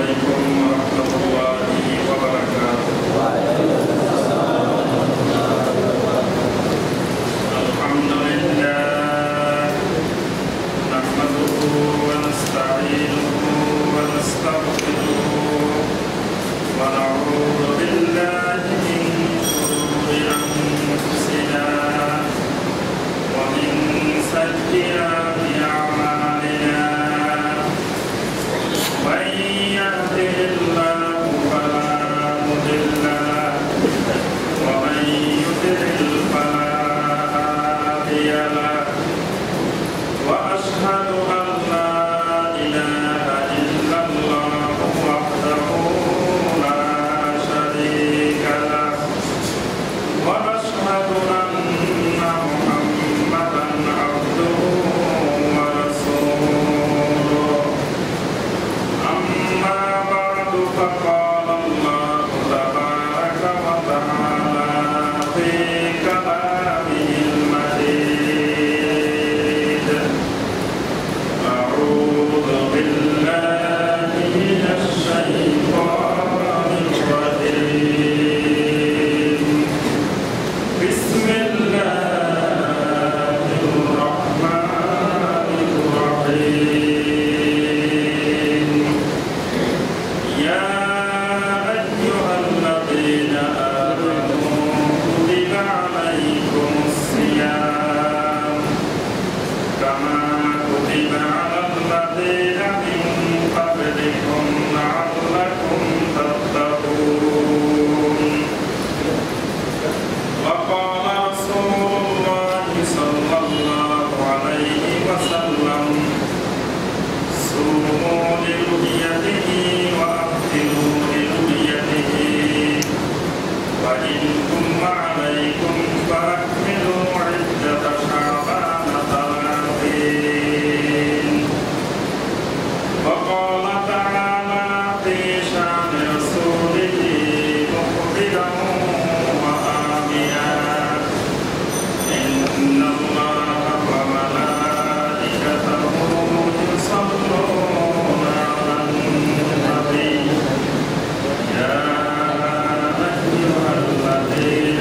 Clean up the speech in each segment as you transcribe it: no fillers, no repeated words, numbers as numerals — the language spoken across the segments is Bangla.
عليكم ورحمة الله وبركاته. الحمد لله نحمده ونستعينه ونستغفره ونعوذ بالله من شرور أنفسنا ومن سيئات أعمالنا من يهده الله فلا مضل له ومن يضلل فلا هادي له وأشهد أن لا إله إلا الله وحده لا شريك له وأشهد أن محمدا عبده ورسوله. أما بعد فقال الله تبارك وتعالى في كلامه المجيد: أعوذ بالله من الشيطان الرجيم. بسم الله الرحمن الرحيم. يا أيها الذين آمنوا كتب عليكم الصيام كما كتب على الذين من قبلكم لعلكم تتقون. وقال رسول الله صلى الله عليه وسلم: صوموا لرؤيته وأفطروا لرؤيته وإن غم عليكم فأكملوا عدة شعبان 30. وقال تعالى في شأن رسوله مخبرا وآمنا: إن الله وملائكته يصلون على النبي يا أيها الذين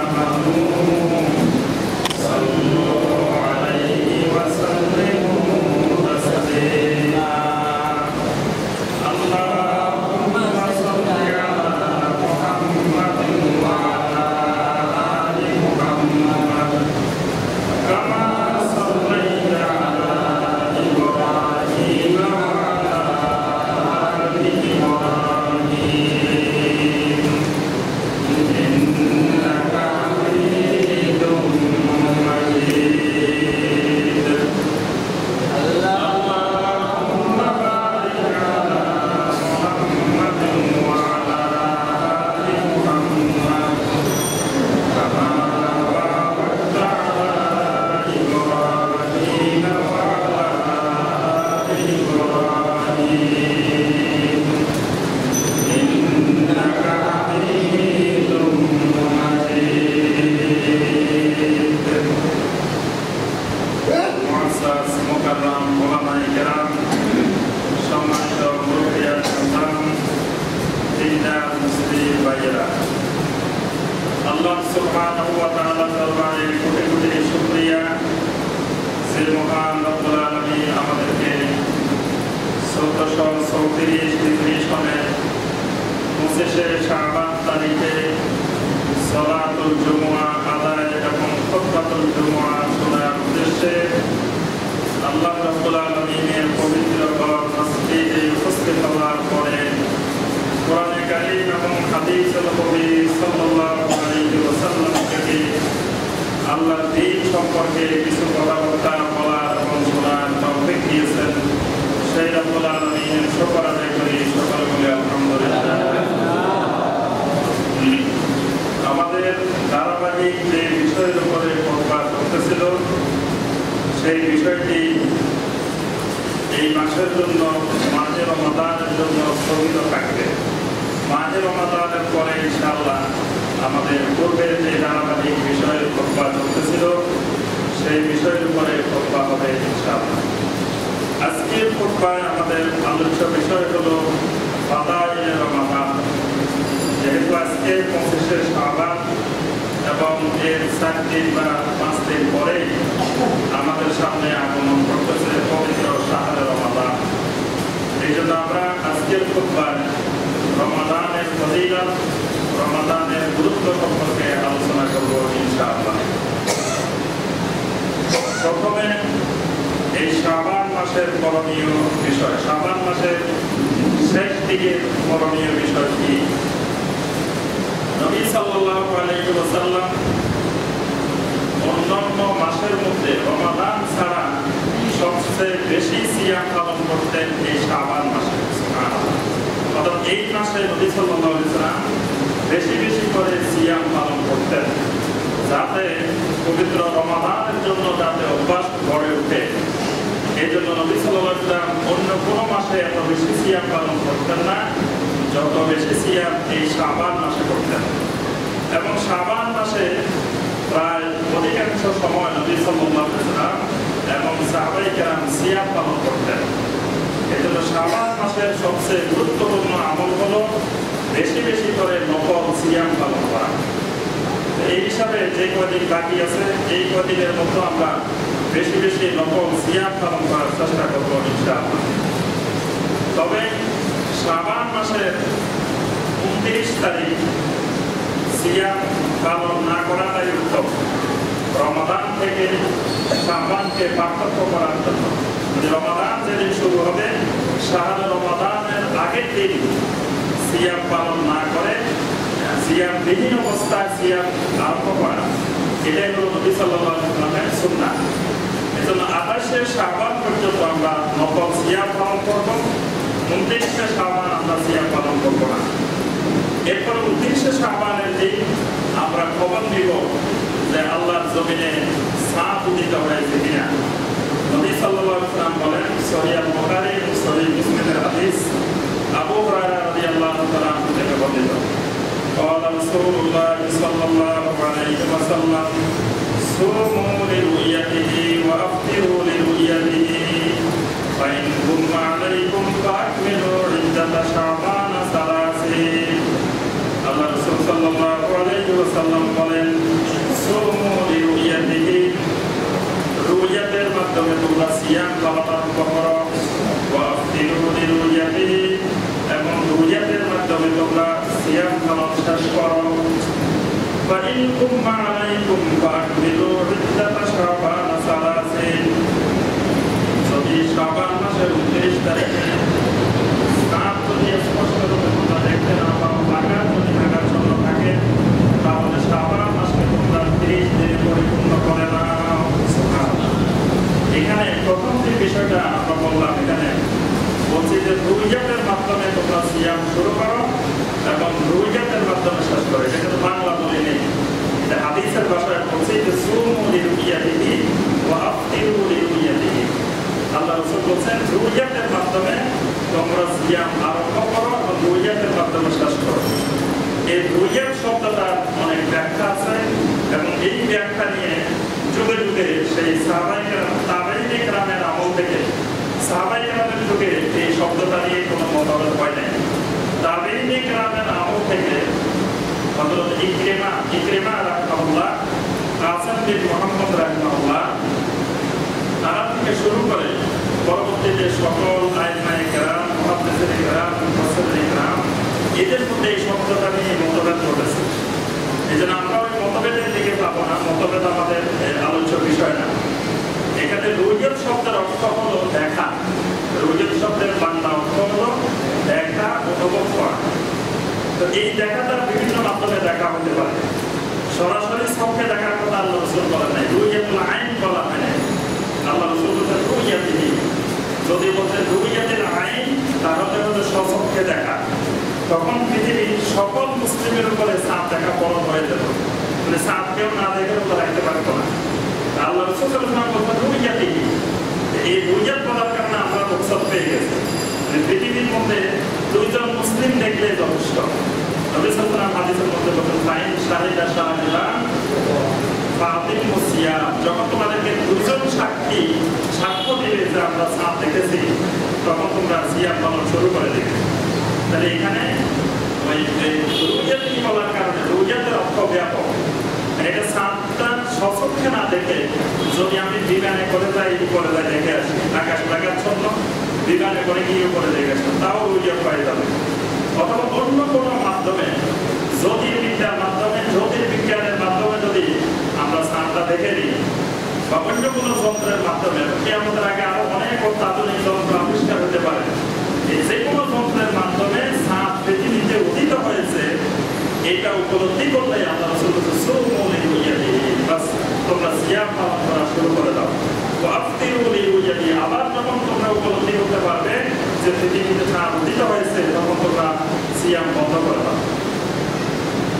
آمنوا صلوا عليه وسلموا تسليما. اللهم صل على محمد وعلى آل محمد كما صليت على إبراهيم وعلى آل إبراهيم إنك حميد مجيد. اللهم بارك على محمد وعلى آل محمد كما باركت على إبراهيم وعلى آل إبراهيم إنك حميد مجيد. মুআজ্জাজ মুকাররম উলামায়ে কেরাম, সম্মানিত মুরব্বিয়ান ইসলাম, দিনদার মুসলিম ভাইয়েরা, আল্লাহ সুবহানাহু ওয়া তাআলার দরবারে কোটি কোটি শুকরিয়া যে মহান রব্বুল আলামিন আমাদেরকে 1434 হিজরি সনে 25শে শাবান তারিখে সালাতুল জুমআ আদায় এবং খুতবাতুল জুমআ শোনার উদ্দেশ্যে আল্লাহ রাব্বুল আলামিনের পবিত্র ঘর মসজিদে উপস্থিত হওয়ার পরে কোরআনে কারীম এবং হাদিসুল নবী সাল্লাল্লাহু আলাইহি ওয়াসাল্লাম থেকে আল্লাহর দ্বীন সম্পর্কে কিছু কথাবার্তা বলার এবং শোনার তৌফিক দিয়েছেন। সেই রাব্বুল আলামিনের শুকর আদায় করি, সকলে বলি আলহামদুলিল্লাহ। আমাদের ধারাবাহিক যে বিষয়ের উপরে কথা করতেছিল সেই বিষয়টি এই মাসের জন্য, মাঝে রমাদানের জন্য স্থগিত থাকবে। মাঝে রমাদানের পরে ইনশাআল্লাহ আমাদের পূর্বের যে ধারাবাহিক বিষয়ের কথা চলতেছিল সেই বিষয়ের উপরে কথা হবে ইনশাআল্লাহ। আজকের খুতবায় আমাদের আলোচ্য বিষয় হলো আজকে 25শে শাবান এবং এর 4 দিন বা 5 দিন পরে আমাদের সামনে আগমন করতেছে পবিত্র শাহরে রমাদান। এই জন্য আমরা আজকের খুতবায় রমাদানের ফজিলত, রমাদানের গুরুত্ব সম্পর্কে আলোচনা করব ইনশাআল্লাহ। প্রথমে এই শাবান মাসের করণীয় বিষয়, শাবান মাসের শেষ দিকে করণীয় বিষয় কি? নবী সাল্লাল্লাহু আলাইহি ওয়াসাল্লাম অন্যান্য মাসের মধ্যে রমাদান ছাড়া সবচেয়ে বেশি সিয়াম পালন করতেন এই শাবান মাসে। অর্থাৎ এই মাসে নবী সাল্লাল্লাহু আলাইহি ওয়াসাল্লাম বেশি বেশি করে সিয়াম পালন করতেন, যাতে পবিত্র রমাদানের জন্য যাতে অভ্যাস গড়ে ওঠে। এই জন্য নবী সাল্লাল্লাহু আলাইহি ওয়াসাল্লাম অন্য কোনো মাসে এত বেশি সিয়াম পালন করতেন না, যত বেশি সিয়াম এই শাবান মাসে করতেন। এবং শাবান মাসে প্রায় অধিকাংশ সময় নবী সাল্লাল্লাহু আলাইহি ওয়াসাল্লাম এবং সাহাবায়ে কেরাম সিয়াম পালন করতেন। এই জন্য শাবান মাসের সবচেয়ে গুরুত্বপূর্ণ আমল হলো বেশি বেশি করে নফল সিয়াম পালন করা। এই হিসাবে যে কদিন বাকি আছে এই কদিনের মতো আমরা বেশি বেশি নফল সিয়াম পালন করার চেষ্টা করবো ইনশাআল্লাহ। তবে শাবান মাসের 29 তারিখ সিয়াম পালন না করাটাই উত্তম, রমাদান থেকে শাবানকে পার্থক্য করার জন্য। রমাদান যেদিন শুরু হবে শাহরে রমাদানের আগের দিন সিয়াম পালন না করে সিয়াম বিহীন অবস্থায় সিয়াম আরম্ভ করা, এটাই হলো নবী সাল্লাল্লাহু আলাইহি ওয়াসাল্লামের সুন্নাহ। এজন্য 28শে শাবান পর্যন্ত আমরা নফল সিয়াম পালন করব, 29শে শাবান আমরা সিয়াম পালন করব না। এরপর 29শে শাবানের দিন আমরা খবর নিব যে আল্লাহর জমিনে সাত উদিত হয়েছে কিনা। নবী সাল্লাল্লাহু আলাইহি ওয়াসাল্লাম বলেন, সহিহ বুখারী এবং সহিহ মুসলিমের হাদিস, আবু হুরায়রা রাদিয়াল্লাহু তাআলা থেকে বর্ণিত, قال رسول الله صلى الله عليه وسلم صوموا لرؤيته وافطروا لرؤيته فإن غم عليكم فأكملوا عدة شعبان 30। আল্লাহ রাসূল সাল্লাল্লাহু আলাইহি ওয়াসাল্লাম বলেন, সুমু লিরুইয়াতিহি, রুইয়াতের মাধ্যমে তোমরা সিয়াম পালন করো, ওয়া আফতিরু লিরুইয়াতিহি, এবং রুইয়াতের মাধ্যমে তোমরা সিয়াম পালন শেষ করো। فإن غم عليكم فأكملوا عدة شعبان 30। যদি শাবান মাসের 29 তারিখে চাঁদ যদি স্পষ্টরূপে তোমরা দেখতে না পাও, আকাশ যদি আকাচ্ছন্ন থাকে, তাহলে শাবান মাসকে তোমরা 30 দিনে পরিপূর্ণ করে নাও। এখানে প্রথম যে বিষয়টা আমরা বললাম, এখানে বলছি যে রুইয়াতের মাধ্যমে তোমরা সিয়াম শুরু করো এবং রুইয়াতের মাধ্যমে শেষ করো। এটা কিন্তু বাংলা বলি নেই, এটা হাদিসের ভাষায় বলছি যে সুমু লিরুইয়াতিহি ওয়া আফতিরু লিরুইয়াতিহি। আল্লাহ রাসূল বলেন রুইয়াতের মাধ্যমে তোমরা সিয়াম আরম্ভ করো এবং রুইয়াতের মাধ্যমে শেষ করো। এই রুইয়াত শব্দটার অনেক ব্যাখ্যা আছে এবং এই ব্যাখ্যা নিয়ে যুগে যুগে সেই সাহাবায়ে কেরাম, তাবেঈনে কেরামের আমল থেকে সাহাবায়ে কেরামের যুগে এই শব্দটা নিয়ে কোনো মতভেদ হয় নাই। তাবেঈনে কেরামের আমল থেকে হযরত ইকরিমা রাহিমাহুল্লাহ, কাসিম বিন মুহাম্মদ রাহিমাহুল্লাহ, তারা থেকে শুরু করে পরবর্তীতে সকল আইমায়ে কেরাম, মুহাদ্দিসিনে কেরাম, মুফাসসিরিনে কেরাম, এদের মধ্যে এই শব্দটা নিয়ে মতভেদ ঘটেছে। এই জন্য আমরা ওই মতভেদের দিকে যাবো না, মতভেদ আমাদের আলোচ্য বিষয় না। এখানে রুইয়াত শব্দের অর্থ হলো দেখা, রুইয়াত শব্দের বাংলা অর্থ হলো দেখা, অনুভব করা। তো এই দেখাটা বিভিন্ন মাধ্যমে দেখা হতে পারে। সরাসরি চোখে দেখার কথা আল্লাহ রাসূল বলেন নাই, রুইয়াতুল আইন বলা হয় নাই। আল্লাহ রাসূল বলেন রুইয়াতিহি। যদি বলতেন রুইয়াতুল আইন, তাহলে হলো স্বচক্ষে দেখা। তখন পৃথিবীর সকল মুসলিমের উপরে চাঁদ দেখা ফরজ হয়ে যেত, মানে চাঁদ কেউ না দেখে ওরা রাখতে পারতো না। আল্লাহ রাসূল সাল্লাল্লাহু আলাইহি ওয়াসাল্লাম বলেন রুইয়াতিহি। এই রুইয়াত বলার কারণে আমরা রুখসত পেয়ে গেছি, মানে পৃথিবীর মধ্যে দুইজন মুসলিম দেখলে যথেষ্ট। নবী সাল্লাল্লাহু আলাইহি ওয়াসাল্লাম হাদিসের মধ্যে বলেন, ফাইন শাহিদা শাহিদান ফাতিমুস সিয়াম, যখন তোমাদেরকে দুইজন সাক্ষ্য দিবে যে আমরা চাঁদ দেখেছি, তখন তোমরা সিয়াম পালন শুরু করে দিবে। তাহলে এখানে রুইয়াতি বলার কারণে রুইয়াতের অর্থ ব্যাপক। এটা সাতটা সচক্ষে না দেখে যদি আমি বিমানে করে যাই দেখে আসি, আকাশ লাগাচ্ছন্ন বিমানে করে গিয়ে উপরে দেখে আসি, তাও রুইয়াত পাই যাবে। অথবা অন্য কোনো মাধ্যমে জ্যোতির্বিদ্যার মাধ্যমে জ্যোতির্বিজ্ঞানের মাধ্যমে যদি আমরা সাতটা দেখে নিই বা অন্য কোনো যন্ত্রের মাধ্যমে, আমাদের আগে আরো অনেক অত্যাধুনিক যন্ত্র আবিষ্কার হতে পারে, যে কোনো যন্ত্রের মাধ্যমে সাত পৃথিবীতে উদিত হয়েছে এটা উপলব্ধি করলে আমরা রাসূল তোমরা সিয়াম পালন করা শুরু করে দাও। আবার যখন তোমরা উপলব্ধি করতে পারবে যে পৃথিবীতে চাঁদ উদিত হয়েছে তখন তোমরা সিয়াম বন্ধ করে দাও।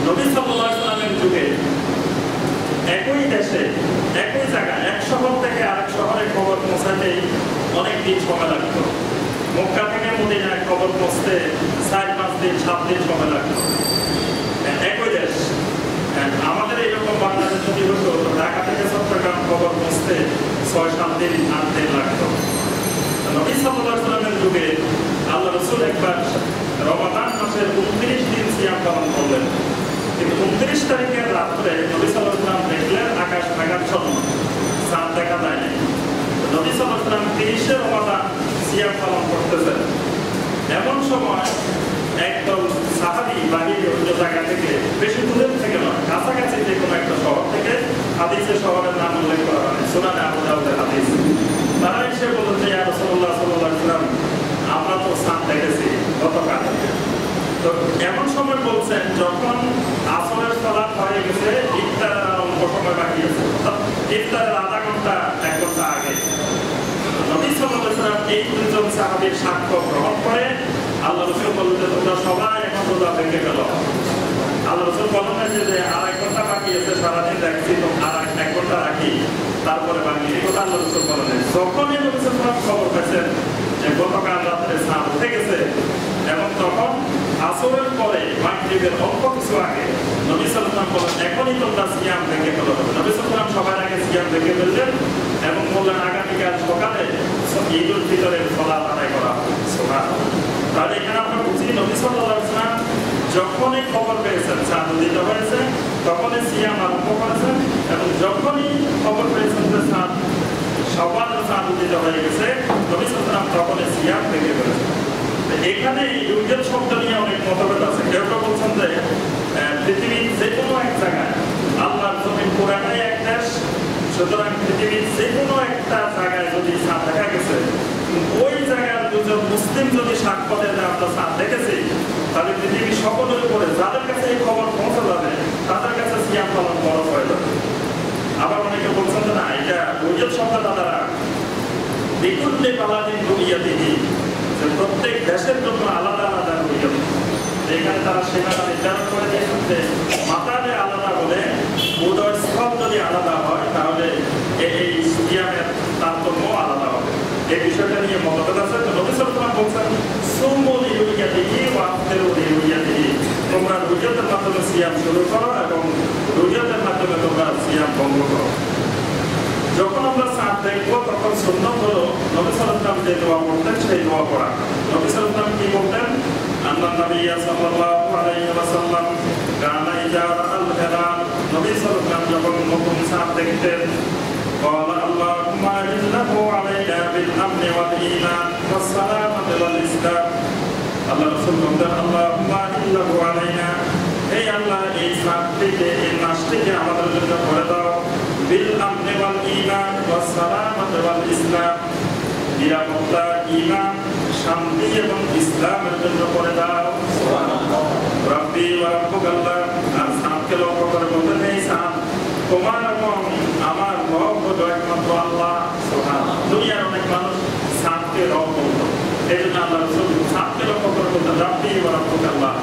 নবী সাল্লাল্লাহু আলাইহি ওয়াসাল্লামের যুগে একই দেশে একই জায়গায় এক শহর থেকে আরেক শহরে খবর পৌঁছাতেই অনেক দিন সময় লাগতো। মক্কা থেকে মদিনায় খবর পৌঁছতে 4-5 দিন 7 দিন সময় লাগতো। একই দেশ। আমাদের এইরকম বাংলাদেশ যদি হতো ঢাকা থেকে চট্টগ্রাম খবর পৌঁছতে 6-7 দিন 8 দিন লাগতো। নবী সাল্লাল্লাহু আলাইহি ওয়াসাল্লামের যুগে আল্লাহ রাসূল একবার রমাদান মাসের 29 দিন সিয়াম পালন করলেন, কিন্তু 29 তারিখের রাত্রে নবী সাল্লাল্লাহু আলাইহি ওয়াসাল্লাম দেখলেন আকাশ মেঘাচ্ছন্ন, চাঁদ দেখা যায় না। নবী সাল্লাল্লাহু আলাইহি ওয়াসাল্লাম 30 রমাদান সিয়াম পালন করতেছেন। এমন সময় একদল সাহাবী বাহিরে অন্য জায়গা থেকে, বেশি দূরের থেকে নয়, কাছাকাছি যে কোনো একটা শহর থেকে, হাদিসে শহরের নাম উল্লেখ করা হয়, সুনানে আবু দাউদের হাদিস, তারা এসে বললেন যে ইয়া রাসূলুল্লাহ সাল্লাল্লাহু আলাইহি ওয়াসাল্লাম আমরা তো চাঁদ দেখেছি গতকাল। তো এমন সময় বলছেন যখন আসরের সালাত হয়ে গেছে, ইফতারের অল্প সময় বাকি আছে, ইফতারের আধা ঘন্টা 1 ঘন্টা আগে। নবী সাল্লাল্লাহু আলাইহি ওয়াসাল্লাম এই দুজন সাহাবীর সাক্ষ্য গ্রহণ করে আল্লাহ রাসূল বললেন তোমরা সবাই এখন রোজা ভেঙে ফেল। আল্লাহ রাসূল বলেন যে আর 1 ঘন্টা বাকি আছে, সারাদিন দেখছি তো আর 1 ঘন্টা রাখি তারপরে বাকি, এই কথা আল্লাহ রাসূল বলেন। যখনই নবী সাল্লাল্লাহু আলাইহি ওয়াসাল্লাম খবর পেয়েছেন যে গতকাল রাতে চাঁদ উঠে গেছে এবং তখন আসরের পরে মাগরিবের অল্প কিছু আগে নবী সাল্লাল্লাহু আলাইহি ওয়াসাল্লাম বলেন এখনই তোমরা সিয়াম ভেঙে ফেলো। নবী সাল্লাল্লাহু আলাইহি ওয়াসাল্লাম সবার আগে সিয়াম ভেঙে ফেললেন এবং বললেন আগামীকাল সকালে ঈদুল ফিতরের সালাত আদায় করা। সুবহানাল্লাহ। তাহলে এখানে আমরা বুঝি নবী সাল্লাল্লাহু আলাইহি ওয়াসাল্লাম যখনই খবর পেয়েছেন চাঁদ উদিত হয়েছে তখনই সিয়াম আরম্ভ করেছেন, এবং যখনই খবর পেয়েছেন যে সবার চাঁদ উদিত হয়ে গেছে নবী সাল্লাল্লাহু আলাইহি ওয়াসাল্লাম তখনই সিয়াম ভেঙে ফেলেছেন। এখানে ইউজের শব্দ নিয়ে অনেক মতভেদ আছে। কেউ কেউ বলছেন যে পৃথিবীর যে কোনো এক জায়গায়, আল্লাহর জমিন পুরাটাই এক দেশ, সুতরাং পৃথিবীর যে কোনো একটা জায়গায় যদি চাঁদ দেখা গেছে, ওই জায়গার দুজন মুসলিম যদি সাক্ষ্য দেন আমরা চাঁদ দেখেছি, তাহলে পৃথিবীর সকলের উপরে যাদের কাছে এই খবর পৌঁছে যাবে তাদের কাছে সিয়াম পালন বড় হয়ে যাবে। আবার অনেকে বলছেন যে না, এটা রুইয়াত শব্দটা দ্বারা বিকুল্লে বালাদিন রুইয়াতিহি, যে প্রত্যেক দেশের জন্য আলাদা আলাদা রুইয়াত। এখানে তারা সীমাটা নির্ধারণ করে দিয়েছেন যে মাতারে আলাদা বলে উদয়স্থল যদি আলাদা হয় তাহলে এই সিয়ামের তারতম্য আলাদা হবে। এই বিষয়টা নিয়ে মতভেদ আছে। নবী সাল্লাল্লাহু আলাইহি ওয়াসাল্লাম বলছেন সুমু লিরুইয়াতিহি ওয়া আফতিরু লিরুইয়াতিহি, তোমরা রুইয়াতের মাধ্যমে সিয়াম শুরু করো এবং রুইয়াতের মাধ্যমে তোমরা সিয়াম ভঙ্গ করো। যখন আমরা চাঁদ দেখবো তখন সুন্নাত হলো নবী সাল্লাল্লাহু আলাইহি ওয়াসাল্লাম যে দোয়া করতেন সেই দোয়া পড়া। নবী সাল্লাল্লাহু আলাইহি ওয়াসাল্লাম কি বলতেন? আল্লাহ নবী সাল্লাল্লাহু আলাইহি ওয়াসাল্লাম কানা ইযা রাআল হিলাল, নবী সাল্লাল্লাহু আলাইহি ওয়াসাল্লাম যখন নতুন চাঁদ দেখতেন قال اللهم إنه علينا بالأمن والإيمان والسلامة والإسلام, আল্লাহ রাসূল বলতেন আল্লাহুম্মা ইন্নাহু আলাইনা, এই আল্লাহ এই চাঁদটিকে এই মাসটিকে আমাদের জন্য করে দাও বিল আমনি ওয়াল ঈমান ওয়াস সালামাতি ওয়াল ইসলাম, নিরাপত্তা, ঈমান, শান্তি এবং ইসলামের জন্য করে দাও। সুবহানাল্লাহ। রাব্বি ওয়া রাব্বুকাল্লাহ, আর চাঁদকে লক্ষ্য করে বলতেন এই চাঁদ তোমার এবং আমার রব হলো একমাত্র আল্লাহ। সুবহানাল্লাহ। দুনিয়ার অনেক মানুষ চাঁদকে রব বলতো, এই জন্য আল্লাহ রাসূল চাঁদকে লক্ষ্য করে বলতেন রাব্বি ওয়া রাব্বুকাল্লাহ,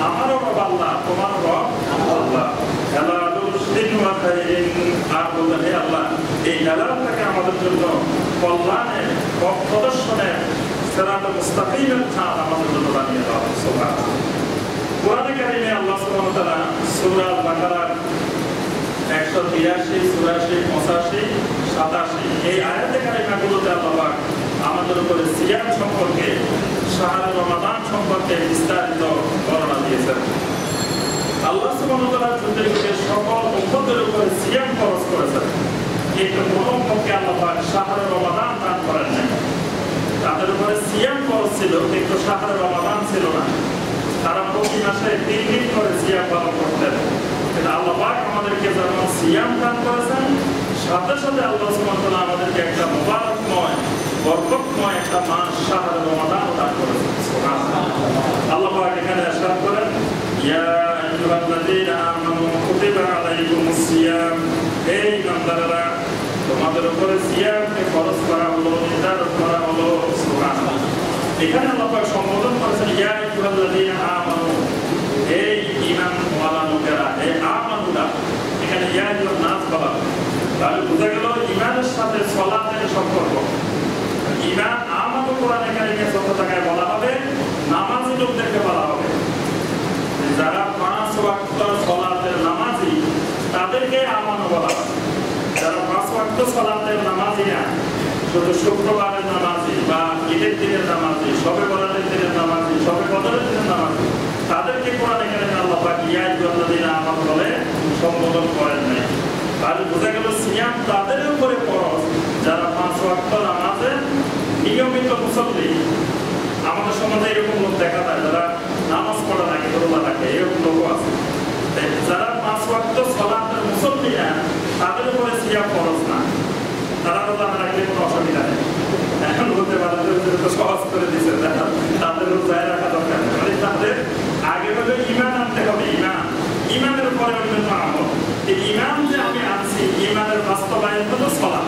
আমারও রব আল্লাহ, তোমার রব আল্লাহ। আর বললেন হে আল্লাহ এই হেলালটাকে আমাদের জন্য কল্যাণের পথ প্রদর্শনের সিরাতুল মুস্তাকিমের চাঁদ আমাদের জন্য বানিয়ে দাও। সুবহানাল্লাহ। কোরআনে কারিমে আল্লাহ সুবহানাহু ওয়া তাআলা সূরা আল-বাকারার 183, 84, 85, 87 এই আয়াতে কারিমাগুলোতে আল্লাহ পাক আমাদের উপরে সিয়াম সম্পর্কে, শাহরে রমাদান সম্পর্কে বিস্তারিত বর্ণনা দিয়েছেন। আল্লাহ সুবহানাহু ওয়া তাআলা যুদ্ধের সকল উম্মতের উপরে সিয়াম ফরজ করেছেন, কিন্তু কোন উম্মতকে আল্লাহ পাক শাহরে রমাদান দান করেন নাই। তাদের উপরে সিয়াম ফরজ ছিল, কিন্তু শাহরে রমাদান ছিল না। তারা প্রতি মাসে 3 দিন করে সিয়াম পালন করতেন। কিন্তু আল্লাহ পাক আমাদেরকে যখন সিয়াম দান করেছেন, সাথে সাথে আল্লাহ সুবহানাহু ওয়া তাআলা আমাদেরকে একটা মুবারকময়, বরকতময় একটা মাস শাহরে রমাদান দান করেছেন। সুবহানাল্লাহ। আল্লাহ পাক এখানে ইরশাদ করেন, ইয়া আইয়ুহাল্লাযীনা আমানু কুতিবা আলাইকুমুস সিয়াম, হে ইমানদাররা, তোমাদের উপরে সিয়ামকে ফরজ করা হলো, নির্ধারণ করা হলো। সুবহানাল্লাহ। এখানে আল্লাহ পাক সম্বোধন করেছেন ইয়া আইয়ুহাল্লাযীনা আমানু, হে ঈমানওয়ালা লোকেরা, হে আমানুরা। এখানে ইয়া আইয়ুহান নাস বলা, তাহলে বোঝা গেল ঈমানের সাথে সালাতের সম্পর্ক। ঈমান আমানু কোরআনে কারিমে যত জায়গায় বলা হবে, নামাজি লোকদেরকে বলা হবে। যারা 5 ওয়াক্ত সালাতের নামাজি, তাদেরকে আমানু বলা হবে। যারা 5 ওয়াক্ত সালাতের নামাজি না, শুধু শুক্রবারের নামাজি বা ঈদের দিনের নামাজি, শবে বরাতের দিনের নামাজি, শবে কদরের দিনের নামাজি, তাদেরকে কোরআনে কারিমে আল্লাহ পাক ইয়া আইয়ুহাল্লাযীনা আমানু বলে সম্বোধন করেন নাই। তাহলে বোঝা গেল সিয়াম তাদের উপরে ফরজ যারা 5 ওয়াক্ত নামাজে নিয়মিত মুসল্লি। আমাদের সমাজে এরকম লোক দেখা যায় যারা নামাজ পড়ে না কিন্তু রোজা রাখে, এরকম লোকও আছে। যারা 5 ওয়াক্ত সালাতের মুসল্লি না, তাদের উপরে সিয়াম ফরজ না। তারা রোজা না রাখলে কোনো অসুবিধা নেই। এখন বলতে পারেন তো সহজ করে দিচ্ছে, তাদের রোজায় রাখা দরকার নেই। মানে তাদের আগে হলে ঈমান আনতে হবে। ঈমানের উপরে অন্যান্য আমল। এই ঈমান যে আমি আনছি, ঈমানের বাস্তবায়ন হলো সালাত।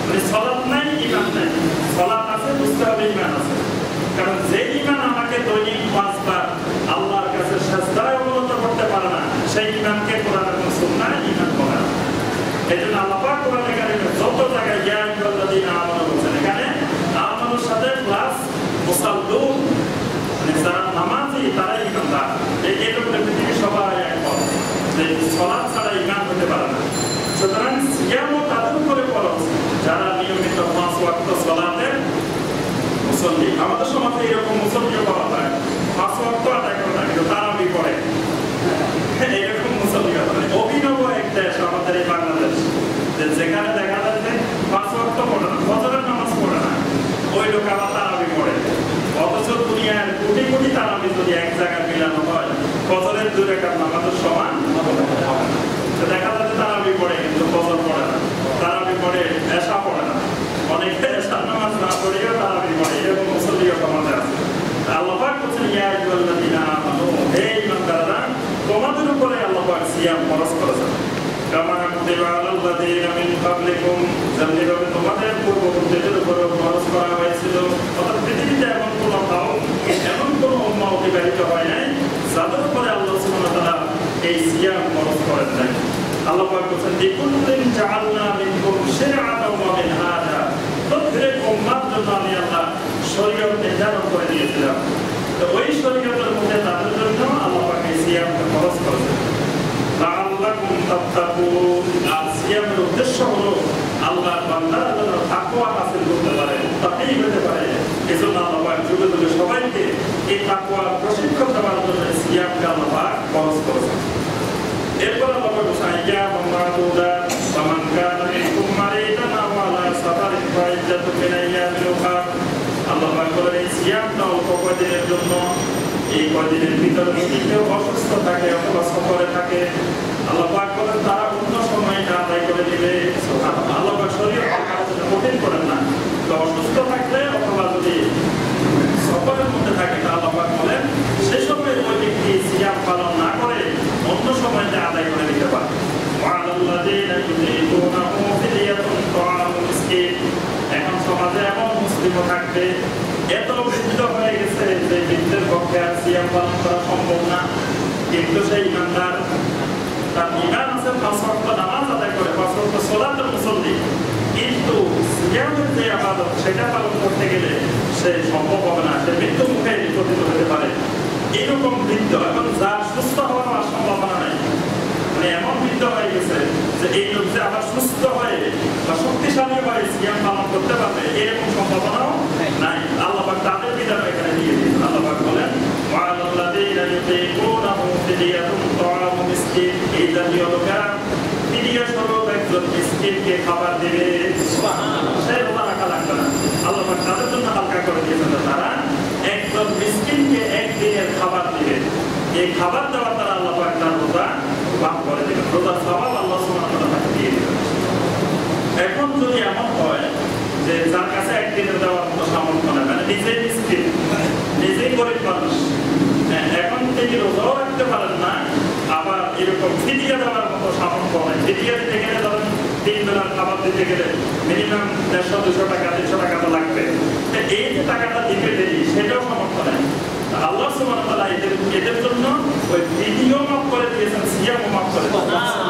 মানে সালাত নাই, ঈমান নাই। সালাত আছে, বুঝতে হবে ঈমান আছে। কারণ যে ঈমান আমাকে দৈনিক 5 বার আল্লাহর কাছে সিজদায় অবনত করতে পারে না, সেই ঈমানকে কোরআনের কোন সুন্নাহ ঈমান বলে না। এজন্য আল্লাহ পাক কোরআনে কারিমে যত জায়গায় ইয়া আইয়ুহাল্লাযীনা আমানু বলেছেন, এখানে আমানুর সাথে প্লাস মুসাল্লুন, মানে যারা নামাজি তারাই ঈমানদার। এইরকম পৃথিবীর সবাই একমত যে সালাত ছাড়া ঈমান হতে পারে না। সুতরাং সিয়ামও তাদের উপরে ফরজ যারা নিয়মিত 5 ওয়াক্ত সালাতের মুসল্লি। আমাদের সমাজে এরকম মুসল্লিও পাওয়া যায়, 5 ওয়াক্ত আদায় করে না কিন্তু তারাবি পড়ে, এরকম মুসল্লি আছে। অভিনব এক দেশ আমাদের এই বাংলাদেশ, যেখানে দেখা যায় যে 5 ওয়াক্ত পড়ে না, ফজরের নামাজ পড়ে না, ওই লোক আবার তারাবি পড়ে। অথচ দুনিয়ার কোটি কোটি তারাবি যদি এক জায়গায় মিলানো হয়, ফজরের 2 রাকাত নামাজের সমান দেখা যাচ্ছে তারাবি পড়ে কিন্তু ফজর পড়ে না, তারাবি পড়ে এশা পড়ে না, অনেকে এশার নামাজ না পড়েও তারাবি পড়ে, এরকম মুসল্লিও সমাজে আছে। আল্লাহ পাক বলেছেন ইয়া আইয়ুহাল্লাযীনা আমানু, হে ঈমানদাররা, তোমাদের উপরে আল্লাহ পাক সিয়াম ফরজ করেছেন। কামা কুতিবা আলাল্লাযীনা মিন ক্বাবলিকুম, যেভাবে তোমাদের পূর্ববর্তীদের উপরে ফরজ করা হয়েছিল। অর্থাৎ পৃথিবীতে এমন কোনো কওম, এমন কোনো উম্মাহ অতিবাহিত হয় নাই যাদের উপরে আল্লাহ সুবহানাহু ওয়া তাআলা এই সিয়াম ফরজ করেন নাই। আল্লাহ পাক বলেছেন লিকুল্লিন জাআলনা মিনকুম শিরআতাও ওয়া মিনহাজা, প্রত্যেক উম্মাহর জন্য আমি আল্লাহ শরীয়ত নির্ধারণ করে দিয়েছিলাম। তো ওই শরীয়তের মধ্যে তাদের জন্য আল্লাহ পাক এই সিয়ামকে ফরজ করেছেন। লাআল্লাকুম তাত্তাকুন, আর সিয়ামের উদ্দেশ্য হলো আল্লাহর বান্দারা যেন তাকওয়া হাসিল করতে পারে, তাকই হতে পারে। এজন্য আল্লাহ পাক যুগে যুগে সবাইকে এই তাকওয়ার প্রশিক্ষণ দেওয়ার জন্য সিয়ামকে আল্লাহ পাক ফরজ করেছেন। এরপর আল্লাহ পাক বলেছেন আইয়ামান মা'দুদাত, ফামান কানা মিনকুম মারিদান আও আলা সাফারিন ফাইদ্দাতুম মিন আইয়ামিন উখরা। আল্লাহ পাক বলেন এই সিয়ামটা অল্প কয়েকদিনের জন্য, এই কয়েকদিনের ভিতরে যদি কেউ অসুস্থ থাকে অথবা সফরে থাকে, আল্লাহ পাক বলেন তারা অন্য সময়টা আদায় করে দিবে। আল্লাহ পাক শরীয়ত কঠিন করেন না। তো অসুস্থ থাকলে অথবা যদি সফরের মধ্যে থাকে, আল্লাহ পাক বলেন সে সময় ওই ব্যক্তি সিয়াম পালন না করে অন্য সময়টা আদায় করে দিতে পারে। ওয়ালাল্লাযীনা ইউতিকুনাহু ফিদিয়াতুন তা'আমু মিসকিন, এখন সমাজে এমন মুসলিমও থাকবে এত বৃদ্ধ হয়ে গেছে যে বৃদ্ধের পক্ষে আর সিয়াম পালন করা সম্ভব না, কিন্তু সেই ঈমানদার, তার ঈমান আছে, 5 ওয়াক্ত নামাজ আদায় করে, 5 ওয়াক্ত সালাতের মুসল্লি, কিন্তু সিয়ামের যে ইবাদত সেটা পালন করতে গেলে সে সম্ভব হবে না, সে মৃত্যু মুখে পতিত হতে পারে। এরকম বৃদ্ধ, এবং যার সুস্থ হওয়ার সম্ভাবনা নাই, মানে এমন বৃদ্ধ হয়ে গেছে যে এই লোক যে আবার সুস্থ হয়ে বা শক্তিশালী হয়ে সিয়াম পালন করতে পারবে এরকম সম্ভাবনাও নাই। আল্লাহ পাক তাদের বিধান এখানে দিয়ে দিয়েছেন। আল্লাহ পাক বলেন ওয়ালাল্লাযীনা ইউতীকুনাহু ফিদিয়াতুন তাআমু মিসকিন, এই জাতীয় লোকেরা ফিদিয়া স্বরূপ একজন মিসকিনকে খাবার দেবে। সুবহানাল্লাহ, সেই রোজা রাখা লাগবে না। আল্লাহ পাক তাদের জন্য হালকা করে দিয়েছেন, তারা একজন মিসকিনকে একদিনের খাবার দিবে। এই খাবার দেওয়ার দ্বারা আল্লাহ পাক তার রোজা মাফ করে দেবেন, রোজার সওয়াব আল্লাহ সুবহানাহু ওয়া তাআলা দিয়ে দিবেন। এখন যদি এমন হয় যে যার কাছে একদিনের দেওয়ার মতো সামর্থ্য নেই, মানে নিজেই মিসকিন, নিজেই গরিব মানুষ, এখন তিনি রোজাও রাখতে পারেন না, আবার এরকম ফিদিয়া দেওয়ার মতো সামর্থ্য নেই। ফিদিয়া দিতে গেলে ধরেন 3 বেলার খাবার দিতে গেলে মিনিমাম 150-200 টাকা 300 টাকা তো লাগবে। এই যে টাকাটা দিতে দেরি সেটাও সামর্থ্য নেই। আল্লাহ সুবহানাহু ওয়া তাআলা এদের জন্য ওই ফিদিয়া মাফ করে দিয়েছেন, সিয়াম মাফ করে দিয়েছেন।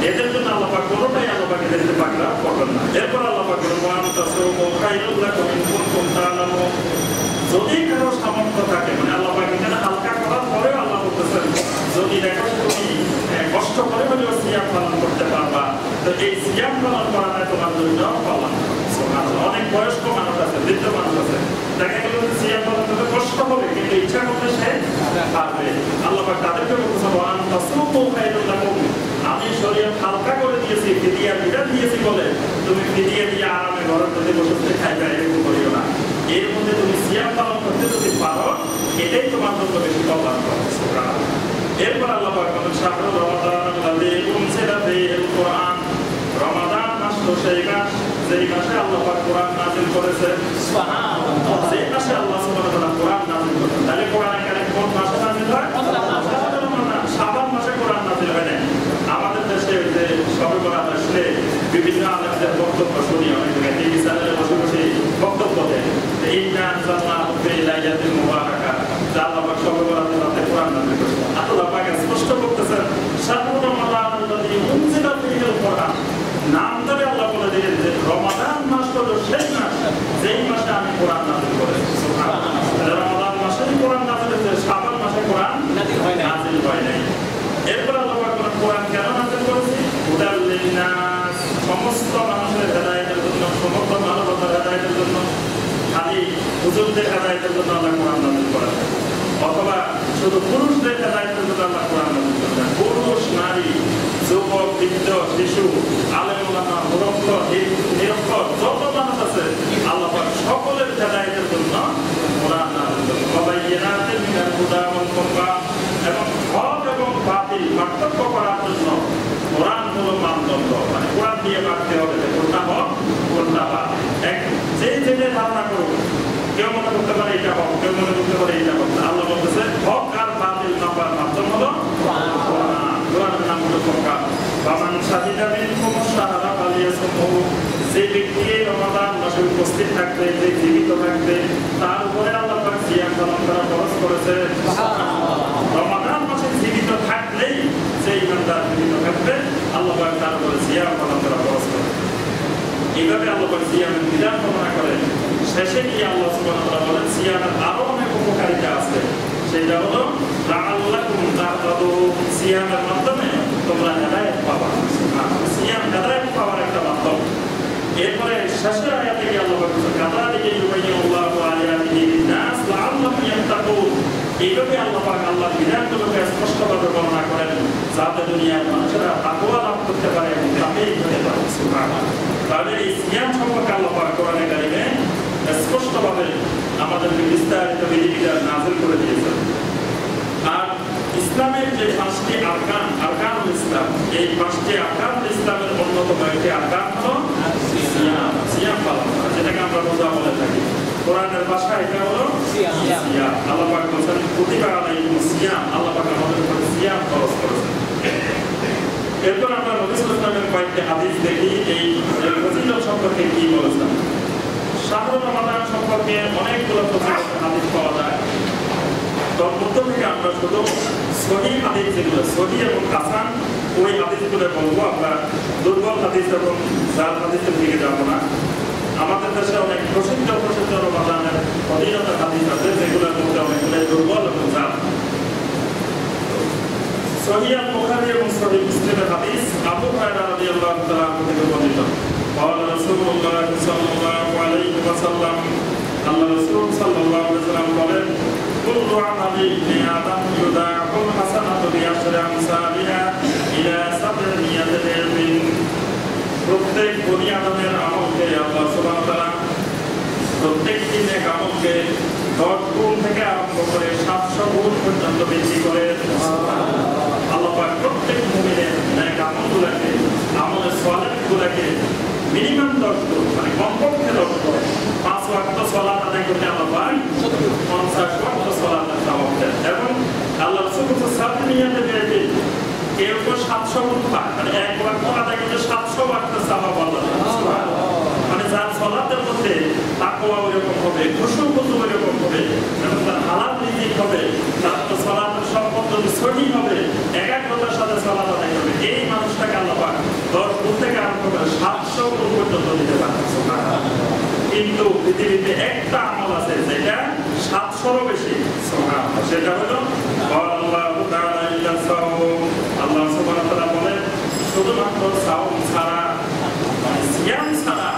এদের জন্য আল্লাহ পাক কোনটাই আল্লাহ পাক এদের পাকরা করবেন না। এরপর আল্লাহ পাক বলেন তাসরুমু খায়রুল লাকুম ইন কুনতুম তা'লামুন, যদি কারো সামর্থ্য থাকে, মানে আল্লাহ পাক এখানে হালকা করার পরেও আল্লাহ বলতেছেন যদি দেখো তুমি কষ্ট করে হলেও সিয়াম পালন করতে পারবা, তো এই সিয়াম পালন করাটা তোমার জন্য পালন। সুবহানাল্লাহ, অনেক বয়স্ক মানুষ আছে, বৃদ্ধ মানুষ আছে, দেখা গেল সিয়াম পালন করতে কষ্ট হবে কিন্তু ইচ্ছা করলে সে পারবে। আল্লাহ পাক তাদেরকে বলতেছেন ওয়ান তাসরুমু খায়রুল লাকুম, আমি শরীয়ত হালকা করে দিয়েছি, ফিদিয়া বিধান দিয়েছি বলে তুমি ফিদিয়া দিয়ে আরামে ঘরের মধ্যে বসে বসে খাইবে, এরকম করিও না। এর মধ্যে তুমি সিয়াম পালন করতে যদি পারো এটাই তোমার জন্য বেশি কল্যাণ হবে। এরপর আল্লাহ পাক বলেন শাহরুর রমাদানাল্লাযী উনজিলা ফীহিল কুরআন, রমাদান মাস তো সেই মাস যেই মাসে আল্লাহ পাক কোরআন নাযিল করেছেন। সুবহানাল্লাহ, সেই মাসে আল্লাহ সুবহানাহু ওয়া তাআলা কোরআন নাযিল করেছেন। তাহলে কোরআন এখানে কোন মাসে নাযিল হয়? শাবান মাসে কোরআন নাযিল হয় না। আমাদের দেশে যে শবে বরাত আসলে বিভিন্ন আলেমদের বক্তব্য শুনি, অনেক জায়গায় টিভি চ্যানেলে বসে বসে বক্তব্য দেয় ইন্না আনজালনাহু ফি লাইলাতিন মুবারাকা, আল্লাহ পাক শবে বরাতের রাতে কোরআন নাযিল করেছেন। আল্লাহ পাক স্পষ্ট করতেছেন শাহরুর রমাদানাল্লাযী উনজিলা ফীহিল কুরআন, নাম ধরে আল্লাহ বলে দিলেন যে রমাদান মাস হলো সেই মাস যেই মাসে আমি কোরআন নাযিল করেছি। সুবহানাল্লাহ, রমাদান মাসে কোরআন নাযিল হয়েছে, শাবান মাসে কোরআন নাযিল হয় নাই। এরপর আল্লাহ পাক কোরআন কেন নাযিল করেছে? হুদাল লিন্নাস, সমস্ত মানুষের হেদায়েতের জন্য, সমস্ত মানবতার হেদায়েতের জন্য, খালি হুজুরদের হেদায়েতের জন্য আল্লাহ কোরআন নাযিল করেছেন, অথবা শুধু পুরুষদের হেদায়েতের জন্য আল্লাহ কোরআন নাযিল করেছেন। পুরুষ, নারী, যুবক, বৃদ্ধ, শিশু, আলেম ওলামা, মুরব্বী, নিরক্ষর যত মানুষ আছে আল্লাহ পাক সকলের হেদায়েতের জন্য কোরআন নাযিল করেছেন। ওয়াবাইয়িনাতিন মিনাল হুদা ওয়াল ফুরকান, এবং হক এবং বাতিল পার্থক্য করার জন্য কোরআন হলো মানদণ্ড, মানে কোরআন দিয়ে মানতে হবে যে কোনটা হক কোনটা বাতিল। যে যেটা ধারণা করুক, কেউ মনে করতে পারে এটা হক, কেউ মনে করতে পারে এটা হক। আল্লাহ বলতেছে হক আর বাতিল মাপার মাধ্যম হলো কোরআন। কোরআনের নাম হলো ফুরকান। ফামান শাহিদা মিনকুম আশ-শাহরা ফালিয়াসুমহু, যে ব্যক্তি রমাদান মাসে উপস্থিত থাকবে, যে জীবিত থাকবে, তার উপরে আল্লাহ পাক সিয়াম পালন করা ফরজ করেছে। রমাদান মাসে জীবিত থাকলেই সেই ইমানদার জীবিত থাকবে, আল্লাহ পাক তার উপরে সিয়াম পালন করা ফরজ করেছে। এইভাবে আল্লাহ পাক সিয়ামের বিধান বর্ণনা করেন। শেষে গিয়ে আল্লাহ সুবহানাহু ওয়া তাআলা বলেন সিয়ামের আরো অনেক উপকারিতা আছে, সেটা হলো লাআল্লাকুম তাহতাদুন, সিয়ামের মাধ্যমে তোমরা হেদায়েত পাবা। সিয়াম হেদায়েত পাওয়ার একটা মাধ্যম। এরপরে শেষের আয়াতে গিয়ে আল্লাহ পাক বলেন কাযালিকা ইউবাইয়িনুল্লাহু আয়াতিহি লিন-নাস লাআল্লাহুম ইয়াত্তাকুন, এইভাবে আল্লাহ পাক আল্লাহর বিধানগুলোকে স্পষ্টভাবে বর্ণনা করেন যাতে দুনিয়ার মানুষেরা তাকওয়া লাভ করতে পারে এবং তাতেই হতে পারে। সুবহানাল্লাহ, তাহলে এই সিয়াম সম্পর্কে আল্লাহ পাক কোরআনে কারিমে স্পষ্টভাবে আমাদেরকে বিস্তারিত বিধিবিধান নাযিল করে দিয়েছেন। আর ইসলামের যে 5টি আরকান, আরকানুল ইসলাম, এই 5টি আরকানুল ইসলামের অন্যতম একটি আরকান হলো সিয়াম, সিয়াম পালন করা, যেটাকে আমরা রোজা বলে থাকি। কোরআনের ভাষা এটা হলো সিয়াম। আল্লাহ পাক বলেছেন কুতিবা আলাইকুমুস সিয়াম, আল্লাহ পাক আমাদের উপর সিয়াম ফরজ করেছেন। এরপর আমরা নবী সাল্লাল্লাহু আলাইহি ওয়াসাল্লামের কয়েকটি হাদিস দেখি এই ফজিলত সম্পর্কে কি বলেছেন। শাহরুর রমাদান সম্পর্কে অনেকগুলো ফজিলত হাদিস পাওয়া যায়। তার মধ্যে থেকে আমরা শুধু সহিহ হাদিস, যেগুলো সহিহ এবং হাসান, ওই হাদিসগুলো বলবো। আমরা দুর্বল হাদিস এবং জাল হাদিসের দিকে যাব না। আমাদের দেশে অনেক প্রসিদ্ধ রমাদানের ফজিলতের হাদিস আছে, যেগুলোর মধ্যে অনেকগুলো দুর্বল এবং জাল। সহিহ বুখারী এবং সহিহ মুসলিমের হাদিস আবু হুরায়রা রাদিয়াল্লাহু তাআলা থেকে বর্ণিত قال رسول الله صلى الله عليه وسلم আল্লাহ রাসূল সাল্লাল্লাহু আলাইহি ওয়াসাল্লাম বলেন কুল্লু আমালি ইবনি আদম ইউদাউল হাসানাতু বিআশরি আমসালিহা ইলা 700 দিরহম প্রত্যেক বনি আদমের আমলকে আল্লাহ সুবহানাহু ওয়া তাআলা প্রত্যেকটি নেক আমলকে 10 গুণ থেকে আরম্ভ করে 700 গুণ পর্যন্ত বৃদ্ধি করে আল্লাহ পাক প্রত্যেক মুমিনের নেক আমলগুলোকে আমলে সালেহগুলোকে মিনিমাম 10 গুণ মানে কমপক্ষে 10 গুণ 5 ওয়াক্ত সালাত আদায় করতে আল্লাহ পাক 50 ওয়াক্ত সালাতের সওয়াব দেন এবং আল্লাহ রাসূল সাল্লাল্লাহু আলাইহি ওয়াসাল্লাম কেউ তো 700 গুণ পায় মানে এক ওয়াক্ত আদায় করতে 700 ওয়াক্ত সওয়াব আল্লাহ সুবহানাল্লাহ মানে যার সালাতের মধ্যে তাকওয়া এরকম হবে খুশু এরকম হবে এবং তার হালাল রিজিক হবে তার তো সালাতের সম্পদ সহি হবে একাগ্রতার সাথে সালাত আদায় করবে এই মানুষটাকে আল্লাহ পাক 10 গুণ থেকে আরম্ভ করে 700 গুণ পর্যন্ত দিতে পারেন সুবহানাল্লাহ কিন্তু পৃথিবীতে একটা আমল আছে যেটা 700 বেশি সুবহানাল্লাহ সেটা হলো আল্লাহু তাআলা ইল্লা সাওম আল্লাহ সুবহানাহু ওয়া তাআলা বলেন শুধুমাত্র সাওম ছাড়া মানে সিয়াম ছাড়া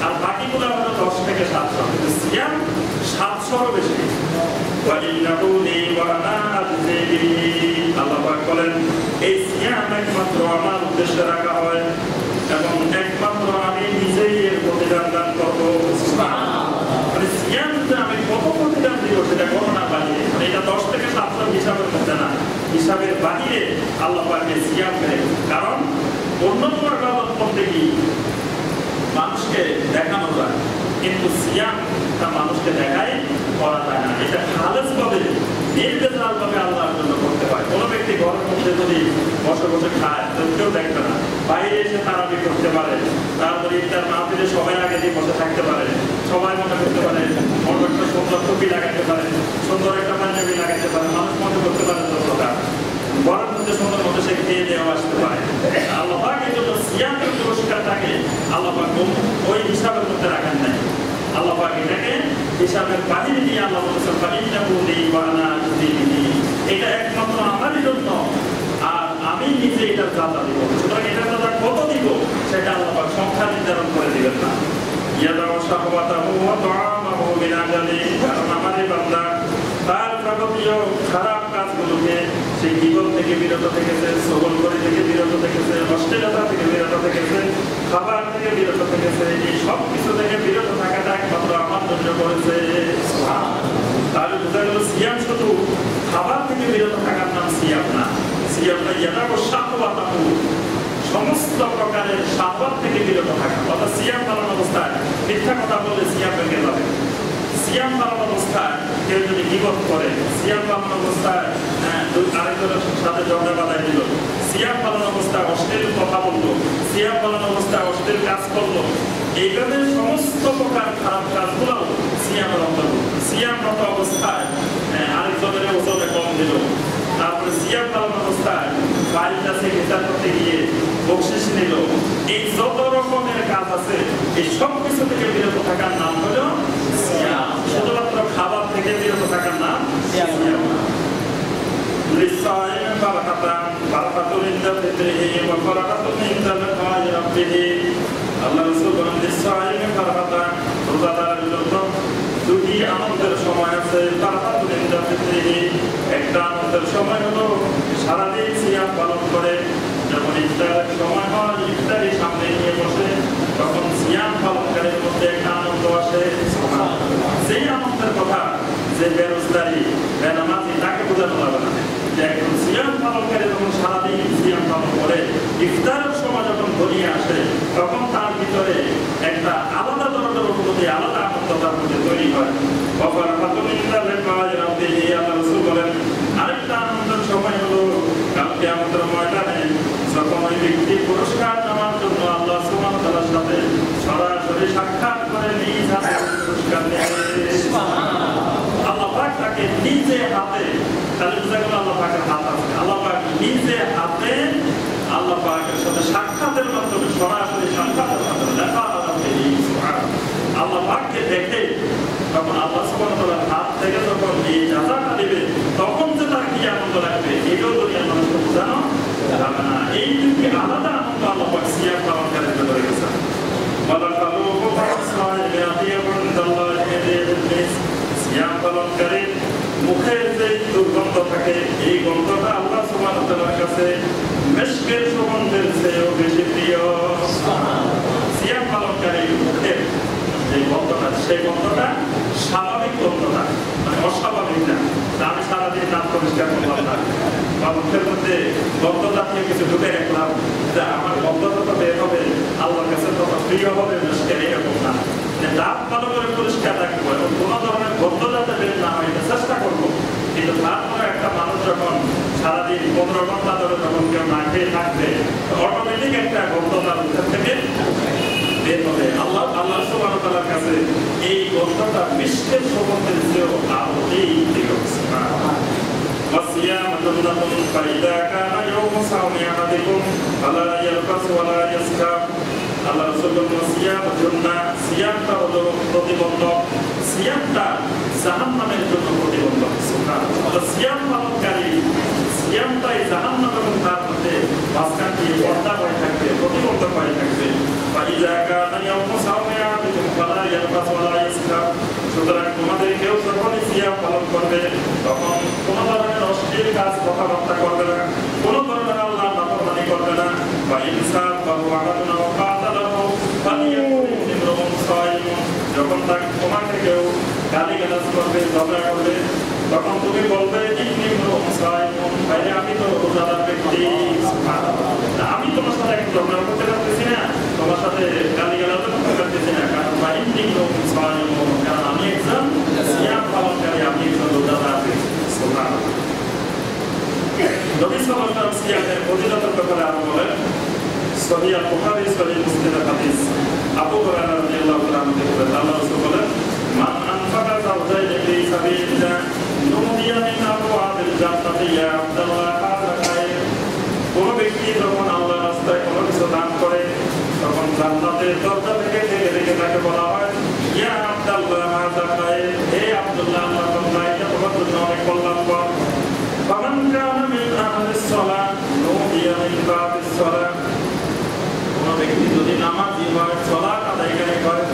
আর বাকিগুলো হলো 10 থেকে 700 কিন্তু সিয়াম 700 বেশি ওয়ালিল্লাহু ওয়া আনা আযিহি আল্লাহ পাক বলেন এই সিয়াম একমাত্র আমার উদ্দেশ্যে রাখা হয় এবং একমাত্র আমি নিজেই এর প্রতিদান দান করবো সুবহানাল্লাহ মানে সিয়ামতে আমি কত প্রতিদান দিব সেটা গণনা বানিয়ে মানে এটা 10 থেকে 700 হিসাবের মধ্যে না হিসাবের বাহিরে আল্লাহ পাকের সিয়াম দেয় কারণ অন্যান্য ইবাদত করতে কি মানুষকে দেখানো যায় কিন্তু সিয়াম তা মানুষকে দেখাই করা যায় না এটা খালেস ভাবে নির্বেজাল ভাবে আল্লাহর জন্য করতে হয় কোনো ব্যক্তি ঘরের মধ্যে যদি বসে বসে খায় তো কেউ দেখবে না বাইরে এসে তারাবি করতে পারে তারপরে ইফতার মাহফিলে সবাই আগে দিয়ে বসে থাকতে পারে সবাই মনে করতে পারে বড় একটা সুন্দর টুপি লাগাতে পারে সুন্দর একটা পাঞ্জাবি লাগাতে পারে মানুষ মনে করতে পারে যতটা ঘরের মধ্যে সুন্দর মতো সে খেয়ে দেওয়া আসতে পারে আল্লাহ পাক এই জন্য সিয়ামের পুরস্কারটাকে আল্লাহ পাক ওই হিসাবের মধ্যে রাখেন নাই আল্লাহ পাক এটাকে হিসাবের বাহিরে দিয়ে আল্লাহ বলেছেন ফাইন্নাহু লি ওয়া আনা আযিহি এটা একমাত্র আমারই জন্য আর আমি নিজে এটার জাযা দিব সুতরাং এটার জাযা কত দিব সেটা আল্লাহ পাক সংখ্যা নির্ধারণ করে দিবেন না ইয়াদাউ শাহওয়াতাহু ওয়া তাআমাহু মিন আজালি কারণ আমারই বান্দা তার যাবতীয় খারাপ কাজগুলোকে সে জীবন থেকে বিরত থেকেছে শ্রবণ করে থেকে বিরত থেকেছে অশ্লীলতা থেকে বিরত থেকেছে খাবার থেকে বিরত থেকেছে এই সব কিছু থেকে বিরত থাকাটা একমাত্র আমার জন্য করেছে তাহলে বোঝা গেল সিয়াম শুধু খাবার থেকে বিরত থাকার নাম সিয়াম না সিয়ামটা ইয়াদাউ শাহওয়াতাহু সমস্ত প্রকারের শাহওয়াত থেকে বিরত থাকা অর্থাৎ সিয়াম পালন অবস্থায় মিথ্যা কথা বলে সিয়াম ভেঙে যাবে সিয়াম পালন অবস্থায় কেউ যদি গীবত করে সিয়াম পালন অবস্থায় আরেকজনের সাথে ঝগড়া বাঁধাই দিল সিয়াম পালন অবস্থায় অশ্লীল কথা বললো সিয়াম পালন অবস্থায় অশ্লীল কাজ করলো এইভাবে সমস্ত প্রকার খারাপ কাজগুলো সিয়ামের অন্তর্ভুক্ত সিয়ামরত অবস্থায় আরেকজনের ওজনে কম দিল তারপরে সিয়াম পালন অবস্থায় বাড়ির কাছে বিচার করতে গিয়ে বকশিশ নিল এই যত রকমের কাজ আছে এই সব কিছু থেকে বিরত থাকার নাম হলো সিয়াম শুধুমাত্র খাবার থেকে বিরত থাকার নাম সিয়াম লিসাইম বারাকাতান বারাকাতুল ইনদা ফিতরিহি ওয়া বারাকাতুল ইনদা লিকাই রাব্বিহি আল্লাহ রাসূল বলেন লিসাইম বারাকাতান রোজাদারের জন্য দুটি আনন্দের সময় আছে বারাকাতুল ইনদা ফিতরিহি একটা আনন্দের সময় হলো সারাদিন সিয়াম পালন করে যখন ইফতারের সময় হয় ইফতারি সামনে নিয়ে বসে তখন সিয়াম পালনকারীর মধ্যে একটা আনন্দ আসে সেই আনন্দের কথা যে বেরোজগারি বেনামাজি তাকে বোঝানো যাবে না যে একজন সিয়াম পালনকারী যখন সারাদিন সিয়াম পালন করে ইফতারের সময় যখন ঘনিয়ে আসে তখন তার ভিতরে একটা আলাদা ধরনের অনুভূতি আলাদা আনন্দ তার মধ্যে তৈরি হয় আল্লাহ রাসূল বলেন আরেকটা আনন্দের সময় হলো কাল কিয়ামতের ময়দানে যখন ওই ব্যক্তি পুরস্কার নেওয়ার জন্য আল্লাহ সুবহানাহু ওয়া তাআলার সাথে সরাসরি সাক্ষাৎ করে নিজ হাতে পুরস্কার নেবে আল্লাহ পাক তাকে নিজে হাতে তাহলে বোঝা গেল আল্লাহ পাকের হাত আছে আল্লাহ পাক নিজে হাতে আল্লাহ পাকের সাথে সাক্ষাতের মাধ্যমে সরাসরি সাক্ষাতের মাধ্যমে দেখা আল্লাহ পাককে দেখে তখন আল্লাহ সুবহানাহু ওয়া তাআলার হাত থেকে যখন এই জাযাটা দিবে তখন যে তার কি আনন্দ লাগবে এটাও দুনিয়ার মানুষকে বোঝানো যে দুর্গন্ধ থাকে এই গন্ধটা আল্লাহ সুবহানাহু ওয়া তাআলার কাছে মিশকের সুগন্ধের চেয়েও বেশি প্রিয়। সিয়াম পালনকারী মুখের যে গন্ধটা সেই গন্ধটা স্বাভাবিক গন্ধটা, মানে অস্বাভাবিক না। আমি সারাদিন দাঁত পরিষ্কার করলাম না বা মুখের মধ্যে গন্ধ জাতীয় কিছু ঢুকে রাখলাম, যে আমার গন্ধটা তো বের হবে, আল্লাহর কাছে তো প্রিয় হবে মিশকের, এরকম না। দাঁত ভালো করে পরিষ্কার রাখবো এবং কোনো ধরনের গন্ধ যাতে বের না হয় এটা চেষ্টা করবো। কিন্তু তারপরে একটা মানুষ যখন সারাদিন 15 ঘন্টা ধরে যখন কেউ না খেয়ে থাকবে, অটোমেটিক একটা গন্ধ তার মুখের থেকে বের হবে। আল্লাহ সুবহানাহু ওয়া তাআলার কাছে এই গন্ধটা মিষ্টির সুগন্ধের চেয়েও আরো বেশি প্রিয়। والصيام جنة فإذا كان يوم صوم أحدكم فلا يرفث ولا يسخر। আল্লাহ রাসূল বলেন সিয়াম জান্নাহ, সিয়ামটা হলো প্রতিবন্ধক, সিয়ামটা জাহান্নামের জন্য প্রতিবন্ধক। সুবহানাল্লাহ। সিয়াম পালনকারী সিয়ামটাই জাহান্নাম এবং তার মধ্যে মাঝখান দিয়ে পর্দা হয়ে থাকবে, প্রতিবন্ধক হয়ে থাকবে। فإذا كان يوم صوم أحدكم فلا يرفث ولا يسخر। সুতরাং তোমাদের কেউ যখন সিয়াম পালন করবে তখন কোনো ধরনের অশ্লীল কাজ কথাবার্তা করবে না, কোনো ধরনের আল্লাহর নাফরমানি করবে না। বা ইনসাফ বা ওয়াদানা ওয়া কাতালাহু ফালিয়াকুন ইমরুন সাইম। যখন তোমাকে কেউ গালিগালাজ করবে, ঝগড়া করবে, তখন তুমি বলবে ইমরুন সাইম, ভাই আমি তো রোজাদার ব্যক্তি, আমি তোমার সাথে একটু ঝগড়া করতে পারতেছি না, তোমার সাথে গালিগালাজ করতে পারতেছি না, কারণ ভাই ইমরুন সাইম, কারণ আমি একজন সিয়াম পালনকারী, আমি একজন রোজাদার ব্যক্তি। সুবহানাল্লাহ। নবী সাল্লাল্লাহু আলাইহি ওয়াসাল্লাম সিয়ামের ফজিলতের ব্যাপারে আরো বলেন, সহিহ বুখারী সহিহ মুসলিমের হাদিস, আবু হুরায়রা রাদিয়াল্লাহু তাআলা থেকে আল্লাহ রাসূল বলেন, মান আনফাকা যাওজাইনি ফি সাবিলিল্লাহ নুদিয়া মিন আবওয়াবিল জান্নাতি ইয়া আব্দুল্লাহ হাযা খায়র। কোন ব্যক্তি যখন আল্লাহর রাস্তায় কোনো কিছু দান করে তখন জান্নাতের দরজা থেকে ডেকে তাকে বলা হয়, ইয়া আব্দুল্লাহ হাযা খায়র, হে আব্দুল্লাহ, আল্লাহ এটা তোমার জন্য অনেক কল্যাণকর। ফামান কানা মিন আহলিস সালাহ নুদিয়া মিন বাবিস সালাহ। কোন ব্যক্তি যদি নামাজি হয়, সালাত আদায়কারী হয়,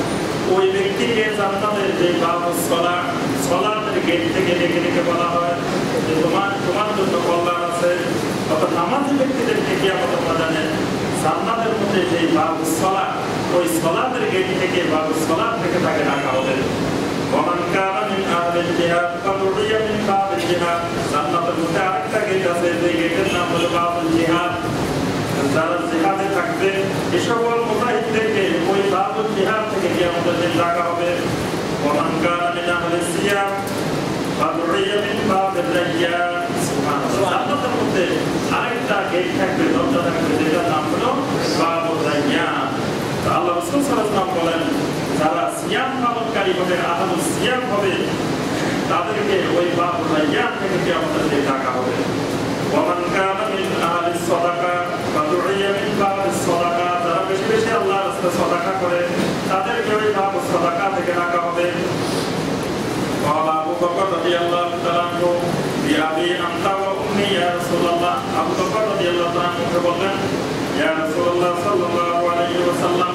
ওই ব্যক্তিকে জান্নাতের যে বাবুস সালাহ, সালাতের গেট থেকে ডেকে বলা হয় যে তোমার জন্য কল্যাণ আছে। অর্থাৎ নামাজি ব্যক্তিদেরকে কিয়ামতের ময়দানে জান্নাতের মধ্যে যে বাবুস সালাহ, ওই সালাতের গেট থেকে বাবুস সালাহ থেকে তাকে ডাকা হবে। ওমান কানা মিন আহলিল জিহাদ ফাদুইয়া মিন বাবিল জিহাদ। জান্নাতের মধ্যে আরেকটা গেট আছে, যে গেটের নাম হলো বাবুল জিহাদ। যারা জিহাদে থাকবে এই সকল মুজাহিদদেরকে ওই বাবুল জিহাদ থেকে কিয়ামতের দিন ডাকা হবে। ওমান কানা মিন আহলিস সিয়াম ফাদুইয়া মিন বাবিল রায়্যান। সুবহানাল্লাহ। জান্নাতের মধ্যে আরেকটা গেট থাকবে, দরজা থাকবে, যেটার নাম হলো বাবুল রায়্যান। আল্লাহ রাসূল সাল্লাল্লাহু আলাইহি ওয়াসাল্লাম বলেন, যারা সিয়াম পালনকারী হবে, আহলুস সিয়াম হবে, তাদেরকে ওই বাবুল রায়্যান থেকে কিয়ামতের দিন ডাকা হবে। ওমান কানা মিন আহলিস সাদাকা ফাদুইয়া মিন বাবিস সাদাকা। যারা বেশি বেশি আল্লাহর রাস্তায় সাদাকা করে তাদেরকে ওই বাবুস সাদাকা থেকে ডাকা হবে। قال أبو بكر رضي الله تعالى عنه بأبي أنت وأمي يا رسول الله। আবু বকর রাদিয়াল্লাহু তাআলা আনহু বললেন, ইয়া রাসূলুল্লাহ সাল্লাল্লাহু আলাইহি ওয়াসাল্লাম,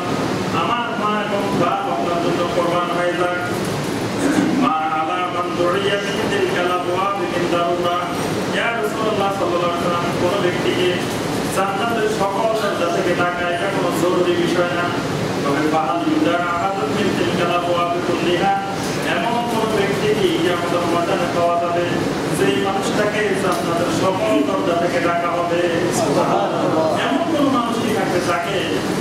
আমার মা এবং বাপ আপনার জন্য কুরবান হয়ে যাক। মা আলা মান দুইয়া মিন তিলকাল আবওয়াব মিন দারুরা। ইয়া রাসূলুল্লাহ সাল্লাল্লাহু আলাইহি ওয়াসাল্লাম, কোন ব্যক্তিকে জান্নাতের সকল দরজা থেকে ডাকা এটা কোনো জরুরি বিষয় না, তবে ফাহাল ইউদা আহাদুন মিন তিলকাল আবওয়াব কুল্লিহা, এমন কোন ব্যক্তিকে কিয়ামতের ময়দানে পাওয়া যাবে যেই মানুষটাকে জান্নাতের সকল দরজা থেকে ডাকা হবে। সুবহানাল্লাহ। এমন কোন মানুষ কি থাকবে যাকে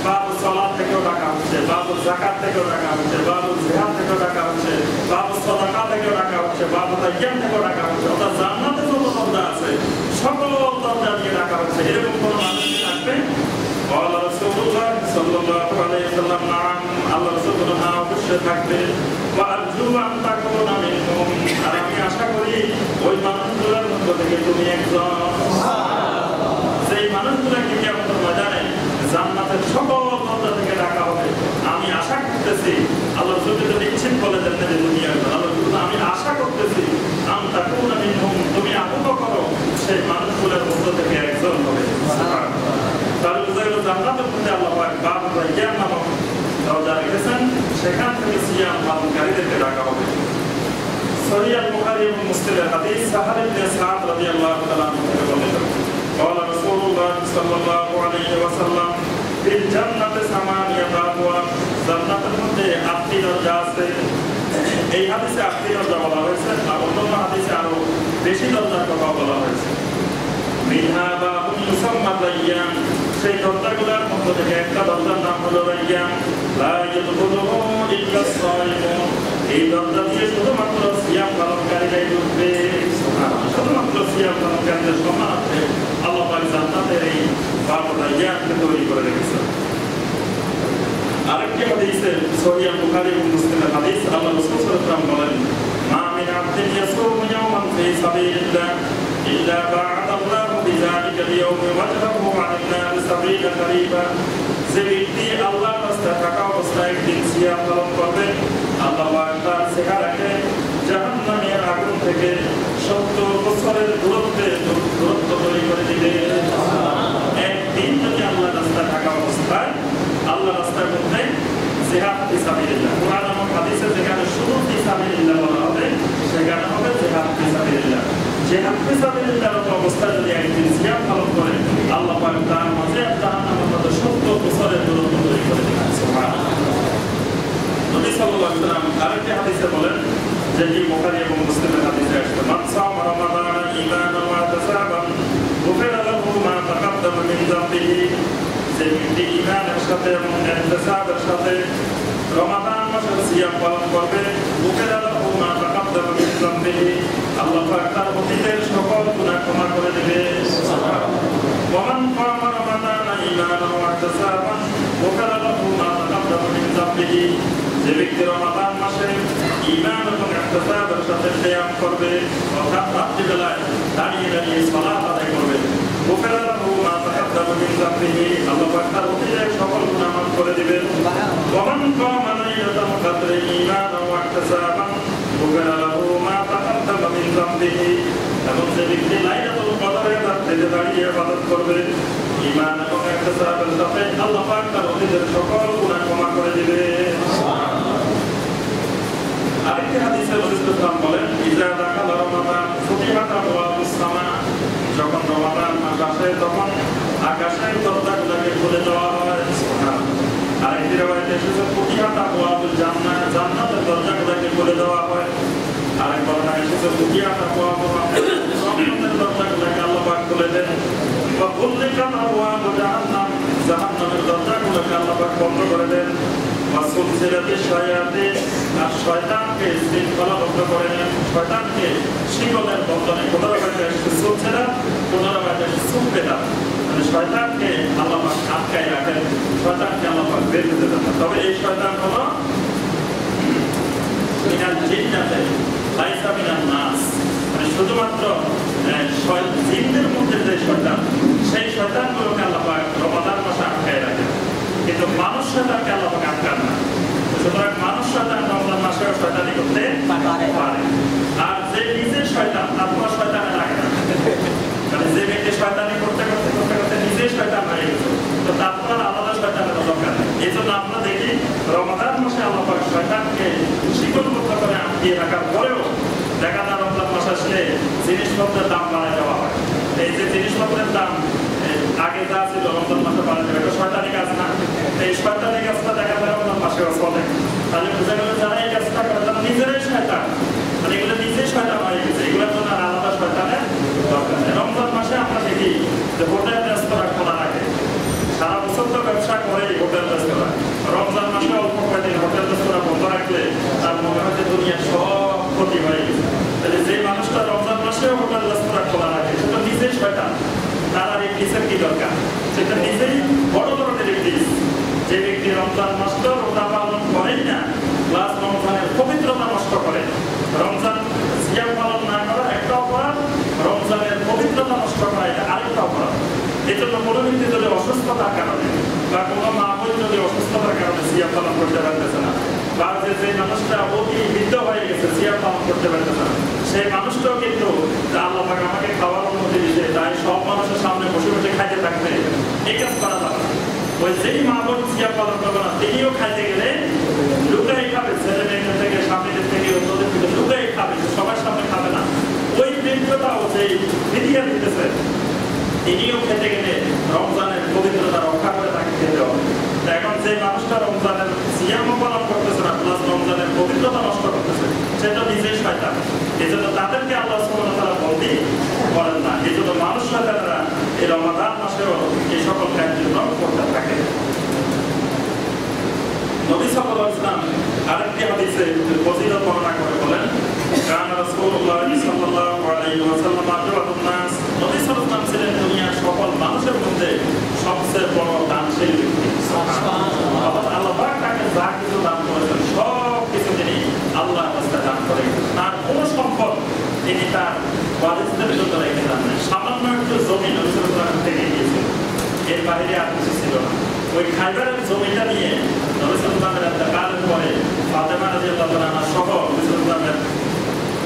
বাবুল সালাত থেকেও ডাকা হচ্ছে, বাবুল যাকাত থেকেও ডাকা হচ্ছে, বাবুল জিহাদ থেকেও ডাকা হচ্ছে, বাবুল সাদাকা থেকেও ডাকা হচ্ছে, বাবুল তাইয়াম থেকেও ডাকা হচ্ছে, অর্থাৎ জান্নাতে যত দরজা আছে সকল দরজা দিয়ে ডাকা হচ্ছে, এরকম কোন মানুষ কি থাকবে? قال رسول الله صلى الله عليه وسلم نعم। আল্লাহ রাসূল বলেন, হ্যাঁ অবশ্যই থাকবে। وأرجو أن تكون منهم। আর আমি আশা করি ওই মানুষগুলোর মধ্যে থেকে তুমি একজন। সেই মানুষগুলোকে কিয়ামতের ময়দানে জান্নাতের সকল দরজা থেকে ডাকা হবে। আমি আশা করতেছি, আল্লাহ রাসূল যদি নিশ্চিত বলে দেন যে তুমি একজন, আল্লাহ রাসূল আমি আশা করতেছি আন তাকুনা মিনহুম, তুমি আবু বকর সেই মানুষগুলোর মধ্যে থেকে একজন হবে। সুবহানাল্লাহ। তাহলে বুঝা গেল জান্নাতের মধ্যে আল্লাহ পাক বাবুল রায়্যান নামক দরজা রেখেছেন, সেখান থেকে সিয়াম পালনকারীদেরকে ডাকা হবে। সহিহ বুখারী এবং মুসলিমের হাদিস সাহাল ইবনে সাদ রাদিয়াল্লাহু তাআলা থেকে বর্ণিত قال رسول الله صلى الله عليه وسلم في الجنة ثمانية أبواب জান্নাতের মধ্যে 8টি দরজা আছে এই হাদিসে 8টি দরজা বলা হয়েছে আর অন্যান্য হাদিসে আরো বেশি দরজার কথা বলা হয়েছে মিনহা বাবুন মুসাম্মা রায়্যান সেই দরজাগুলোর মধ্যে থেকে একটা দরজার নাম হলো রায়্যান লা ইয়াদখুলুহু ইল্লা সাইমুন এই দরজা দিয়ে শুধুমাত্র সিয়াম পালনকারীরাই ঢুকবে শুধুমাত্র সিয়াম পালনকারীদের সম্মানার্থে আল্লাহ পাক জান্নাতের এই বাবু রায়্যানকে তৈরি করে রেখেছেন আরেকটি হাদিসে সহিহ বুখারী এবং মুসলিমের হাদিস আল্লাহ রাসূল সাল্লাল্লাহু আলাইহি ওয়াসাল্লাম বলেন মা মিন আবদিন ইয়াসুমু ইয়াওমান ফি সাবিলিল্লাহ ইল্লা বা'আদা আল্লাহু বিযালিকা আল-ইয়াওমি ওয়াজহাহু 'আনিন নার 70 কারিবা যে ব্যক্তি আল্লাহর রাস্তায় থাকা অবস্থায় একদিন সিয়াম পালন করবে আল্লাহ পাক তার চেহারাকে জাহান্নামের আগুন থেকে 70 বছরের দূরত্ব তৈরি করে দিবে একদিন যদি আল্লাহর রাস্তায় থাকা অবস্থায় আল্লাহ রাস্তার মধ্যে জিহাদ ফি সাবিলিল্লাহ কুরআন এবং হাদিসে যেখানে শুধু ফি সাবিলিল্লাহ বলা হবে সেখানে হবে জিহাদ ফি সাবিলিল্লাহ জিহাদ ফি সাবিলিল্লাহর অবস্থায় যদি একদিন সিয়াম পালন করে আল্লাহ পাক তার মাঝে জাহান্নামের মধ্যে 70 বছরের দূরত্ব তৈরি করে দিবেন সুবহানাল্লাহ নবী সাল্লাল্লাহু আলাইহি ওয়াসাল্লাম আরেকটি হাদিসে বলেন যেটি বুখারী এবং মুসলিমের হাদিসে আসছে মান সাম রমাদান ঈমানান ওয়া তাসাবান গুফিরা লাহু মা তাকাদ্দামা মিন যামবিহি যে ব্যক্তি ঈমানের সাথে এবং ইহতিসাবের সাথে রমাদান মাসের সিয়াম পালন করবে গুফিরা লাহু মা তাকাদ্দামা মিন যামবিহি আল্লাহ পাক তার অতীতের সকল গুনাহ ক্ষমা করে দিবে সুবহানাল্লাহ ওয়া মান কামা রমাদান ঈমানান ওয়া ইহতিসাবান গুফিরা লাহু মা তাকাদ্দামা মিন যামবিহি যে ব্যক্তি রমাদান মাসে ঈমান এবং ইহতিসাবের সাথে সিয়াম করবে অর্থাৎ রাত্রিবেলায় দাঁড়িয়ে দাঁড়িয়ে সালাত আদায় করবে গুফিরা লাহু মা তাকাদ্দামা মিন যামবিহি আল্লাহ পাক তার অতীতের সকল গুনাহ মাফ করে দিবেন ওয়া মান কামা লাইলাতাল কদরি ঈমানান ওয়া ইহতিসাবান গুফিরা লাহু মা তাকাদ্দামা মিন যামবিহি এবং যে ব্যক্তি লাইলাতুল কদরের রাতে দাঁড়িয়ে ইবাদত করবে ঈমান এবং ইহতিসাবের সাথে আল্লাহ পাক তার অতীতের সকল গুনাহ ক্ষমা করে দিবেন আরেকটি হাদিসে নবী সাল্লাল্লাহু আলাইহি ওয়াসাল্লাম বলেন ইজা দাখালা রমাদান ফুতিহাত আবওয়াবুস সামা যখন রমাদান মাস আসে তখন আকাশের দরজাগুলোকে খুলে দেওয়া হয় সুবহানাল্লাহ আরেকটি riwayate এসেছে ফুতিহাত আবওয়াবুল জান্নাহ জান্নাতের দরজাগুলোকে খুলে দেওয়া হয় আরেক বর্ণনায় এসেছে ফুতিহাত আবওয়াবুর রহমতের দরজাগুলোকে আল্লাহ পাক খুলে দেন ওয়া গুল্লিকাত আবওয়াবু জাহান্নাম জাহান্নামের দরজাগুলোকে আল্লাহ পাক বন্ধ করে দেন ওয়াসুলসিলাতিশ শায়াতিন আর শয়তানকে শৃঙ্খলাবদ্ধ করে নেন শয়তানকে শিকলের বন্ধনে কোনরকমে সুলসিলা কোনরকমে সুলসিলা মানে শয়তানকে আল্লাহ পাক আটকায় রাখেন শয়তানকে আল্লাহ পাক বের করতে দেন তবে এই শয়তান হলো মিনাল জিন্নাতে লাইসা মিনান নাস মানে শুধুমাত্র জিনদের মধ্যে যে শয়তান সেই শয়তানগুলোকে আল্লাহ পাক রমাদান মাসে আটকায় রাখেন কিন্তু মানুষ শয়তানকে আল্লাহ পাক আটকান না সুতরাং মানুষ শয়তান রমজান মাসে শয়তানি করতে পারে আর যে নিজের শয়তান তার কোনো শয়তানে লাগে না মানে যে ব্যক্তি শয়তানি করতে করতে করতে করতে নিজেই শয়তান হয়ে গেছে তো তার কোনো আলাদা শয়তানের দরকার নেই এই জন্য আমরা দেখি রমজান মাসে আল্লাহ পাক শয়তানকে শিকলবদ্ধ করে আটকিয়ে রাখার পরেও দেখা যায় রমজান মাস আসলে জিনিসপত্রের দাম বাড়ায় দেওয়া হয় এই যে জিনিসপত্রের দাম আগে যা ছিল রমজান মাসে বাড়ায় দেওয়া এটা শয়তানি কাজ না এই শয়তানি কাজটা দেখা যায় রমজান মাসেও চলে তাহলে বোঝা গেল যারা এই কাজটা করে তারা নিজেরাই শয়তান মানে এগুলো নিজেই শয়তান হয়ে গেছে এগুলোর জন্য আলাদা শয়তানের দরকার নেই রমজান মাসে আমরা দেখি যে হোটেল রেস্তোরাঁ খোলা রাখে সারা বছর তো ব্যবসা করে হোটেল রেস্তোরাঁ রমজান মাসে অল্প কয়েকদিন হোটেল রেস্তোরাঁ বন্ধ রাখলে তার মনে হয় যে দুনিয়ার সব ক্ষতি হয়ে গেছে তাহলে যে মানুষটা রমজান মাসেও হোটেল রেস্তোরাঁ খোলা রাখে সেটা নিজেই শয়তান তার আর ইবলিসের কি দরকার সেটা নিজেই বড় ধরনের ইবলিস যে ব্যক্তি রমজান মাসটা রোজা পালন করেন না প্লাস রমজানের পবিত্রতা নষ্ট করে রমজান সিয়াম পালন না করা একটা অপরাধ রমজানের পবিত্রতা নষ্ট করা এটা আরেকটা অপরাধ এই জন্য কোনো ব্যক্তি যদি অসুস্থতার কারণে বা কোনো মা বোন যদি অসুস্থতার কারণে সিয়াম পালন করতে পারতেছে না বা যে মানুষটা অতি বৃদ্ধ হয়ে গেছে সিয়াম পালন করতে পারতেছে না সেই মানুষটাও কিন্তু আল্লাহ পাক আমাকে খাওয়ার অনুমতি দিয়েছে তাই সব মানুষের সামনে বসে বসে খাইতে থাকবে এই কাজ করা যাবে না ওই যেই মা বোন সিয়াম পালন করবে না তিনিও খাইতে গেলে লুকাই খাবে ছেলে মেয়েদের থেকে স্বামীদের থেকে অন্যদের থেকে লুকাই খাবে সবাই ধার্মিকতা ও যে ফিদিয়া দিতেছে তিনিও খেতে গেলে রমজানের পবিত্রতা রক্ষা করে তাকে খেতে হবে। এখন যে মানুষটা রমজানের সিয়াম পালন করতেছে না প্লাস রমজানের পবিত্রতা নষ্ট করতেছে সেটা নিজেই শয়তান। এই জন্য তাদেরকে আল্লাহ সুবহানাহু ওয়া তাআলা বলতে বলেন না। এই জন্য মানুষ শয়তানরা এই রমাদান মাসেও এই সকল কার্যক্রম করতে থাকে। নবী সাল্লাল্লাহু আলাইহি ওয়াসাল্লাম আরেকটি হাদিসে ফজিলত বর্ণনা করে বলেন কান রাসূলুল্লাহ সাল্লাল্লাহু আলাইহি ওয়াসাল্লাম আজওয়াদুন নাস। নবী সাল্লাল্লাহু আলাইহি ওয়াসাল্লাম ছিলেন দুনিয়ার সকল মানুষের মধ্যে সবচেয়ে বড় দানশীল ব্যক্তি। সুবহানাল্লাহ। আল্লাহ পাক তাকে যা কিছু দান করেছেন সব কিছু তিনি আল্লাহর রাস্তায় দান করেন। তার কোনো সম্পদ তিনি তার ওয়ারিসদের জন্য রেখে দেন না। সামান্য একটু জমি নবী সাল্লাল্লাহু আলাইহি ওয়াসাল্লাম থেকে গিয়েছিল, এর বাইরে আর কিছু ছিল না। ওই খাইবারের জমিটা নিয়ে নবী সাল্লাল্লাহু আলাইহি ওয়াসাল্লামের ইন্তেকালের পরে ফাতেমা রাদিয়াল্লাহু আনহা সহ নবী সাল্লাল্লাহু আলাইহি ওয়াসাল্লামের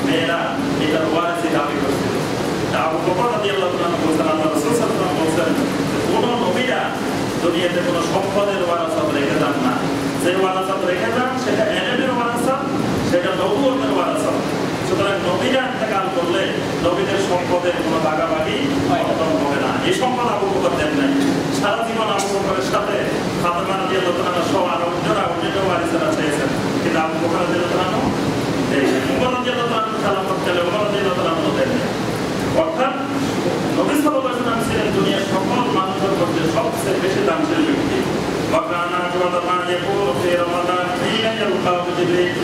মেয়েরা এটার ওয়ারিসি দাবি করছিল। আবু বকর রাদিয়াল্লাহু আনহু বলছেন আল্লাহ রাসূল সাল্লাল্লাহু আলাইহি ওয়াসাল্লাম বলছেন কোন নবীরা দুনিয়াতে কোনো সম্পদের ওয়ারাসাত রেখে যান না। যে ওয়ারাসাত রেখে যান সেটা ইলমের ওয়ারাসাত, সেটা নবুয়তের ওয়ারাসাত। সুতরাং নবীরা ইন্তেকাল করলে নবীদের সম্পদের কোনো ভাগাভাগি বন্টন হবে না। এই সম্পদ আবু বকর দেন নাই। সারা জীবন আবু বকরের সাথে ফাতেমা রাদিয়াল্লাহু আনহা সহ আরো অন্যান্য ওয়ারিসরা চেয়েছেন, কিন্তু আবু বকর রাদিয়াল্লাহু আনহু উমর রাদিয়াল্লাহু আনহু খেলাফত কালে উমর রাদিয়াল্লাহু আনহু দেন। অর্থাৎ নবী সাল্লাল্লাহু আলাইহি ওয়াসাল্লাম ছিলেন দুনিয়ার সকল মানুষের মধ্যে সবচেয়ে বেশি দানশীল ব্যক্তি। ওয়াকানা আজওয়াদা ইয়াকুলু ফি রমাদান হিনা ইয়ালকাহু জিবরিল।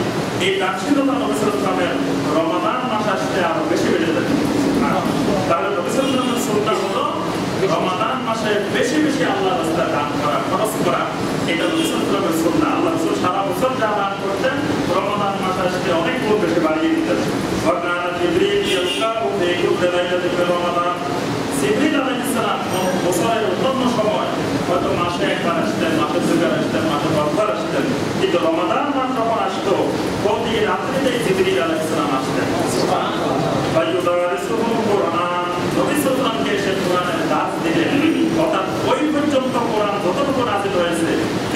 এই দানশীলতা নবী সাল্লাল্লাহু আলাইহি ওয়াসাল্লামের রমাদান মাস আসতে আরো বেশি বেড়ে যেত। তাহলে নবী সাল্লাল্লাহু আলাইহি ওয়াসাল্লামের সুন্নাহ হলো রমাদান মাসে বেশি বেশি আল্লাহর রাস্তায় দান করা, খরচ করা। এটা নবী সাল্লাল্লাহু আলাইহি ওয়াসাল্লামের সুন্নাহ। আল্লাহ রাসূল সারা বছর যা দান করতেন রমাদান মাস আসতে অনেক গুণ বেশি বাড়িয়ে দিতেন। ওয়াকানা জিবরিল ইয়ালকাহু ফি কুল্লি লাইলাতিন মিন রমাদান। জিবরিল আলাইহিস সালাম বছরের অন্যান্য সময় হয়তো মাসে একবার আসতেন, মাসে দুইবার আসতেন, মাসে দশবার আসতেন, কিন্তু রমাদান মাস যখন আসতো প্রতি রাত্রিতেই জিবরিল আলাইহিস সালাম আসতেন। সুবহানাল্লাহ। ফায়ুদারিসুহুল কুরআন। নবী সাল্লাল্লাহু আলাইহি ওয়াসাল্লামকে সে কোরআনের দাস দিলেন। অর্থাৎ ওই পর্যন্ত কোরআন যতটুকু নাযিল হয়েছে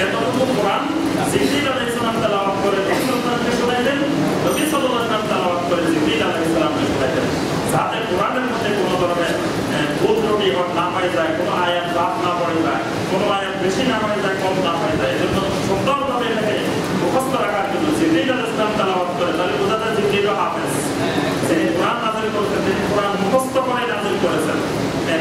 এতটুকু কোরআন জিবরিল আলাইহিস সালাম তেলাওয়াত করে নবী সাল্লাল্লাহু আলাইহি ওয়াসাল্লামকে শোনাইলেন, নবী সাল্লাল্লাহু আলাইহি ওয়াসাল্লাম তেলাওয়াত করে জিবরিল আলাইহিস সালামকে শোনাইলেন। যাতে কোরআনের মধ্যে কোনো ধরনের ভুল ত্রুটি না হয়ে যায়, কোনো আয়াত বাদ না পড়ে যায়, কোনো আয়াত বেশি না হয়ে যায়, কম না হয়ে যায়। এজন্য সুন্দরভাবে এটাকে মুখস্থ রাখার জন্য জিবরিল আলাইহিস সালাম তেলাওয়াত করে, তাহলে বোঝা যায় জিবরিল হাফেজ। তিনি কোরআন নাযিল করেছেন, তিনি কোরআন মুখস্থ করে নাযিল করেছেন,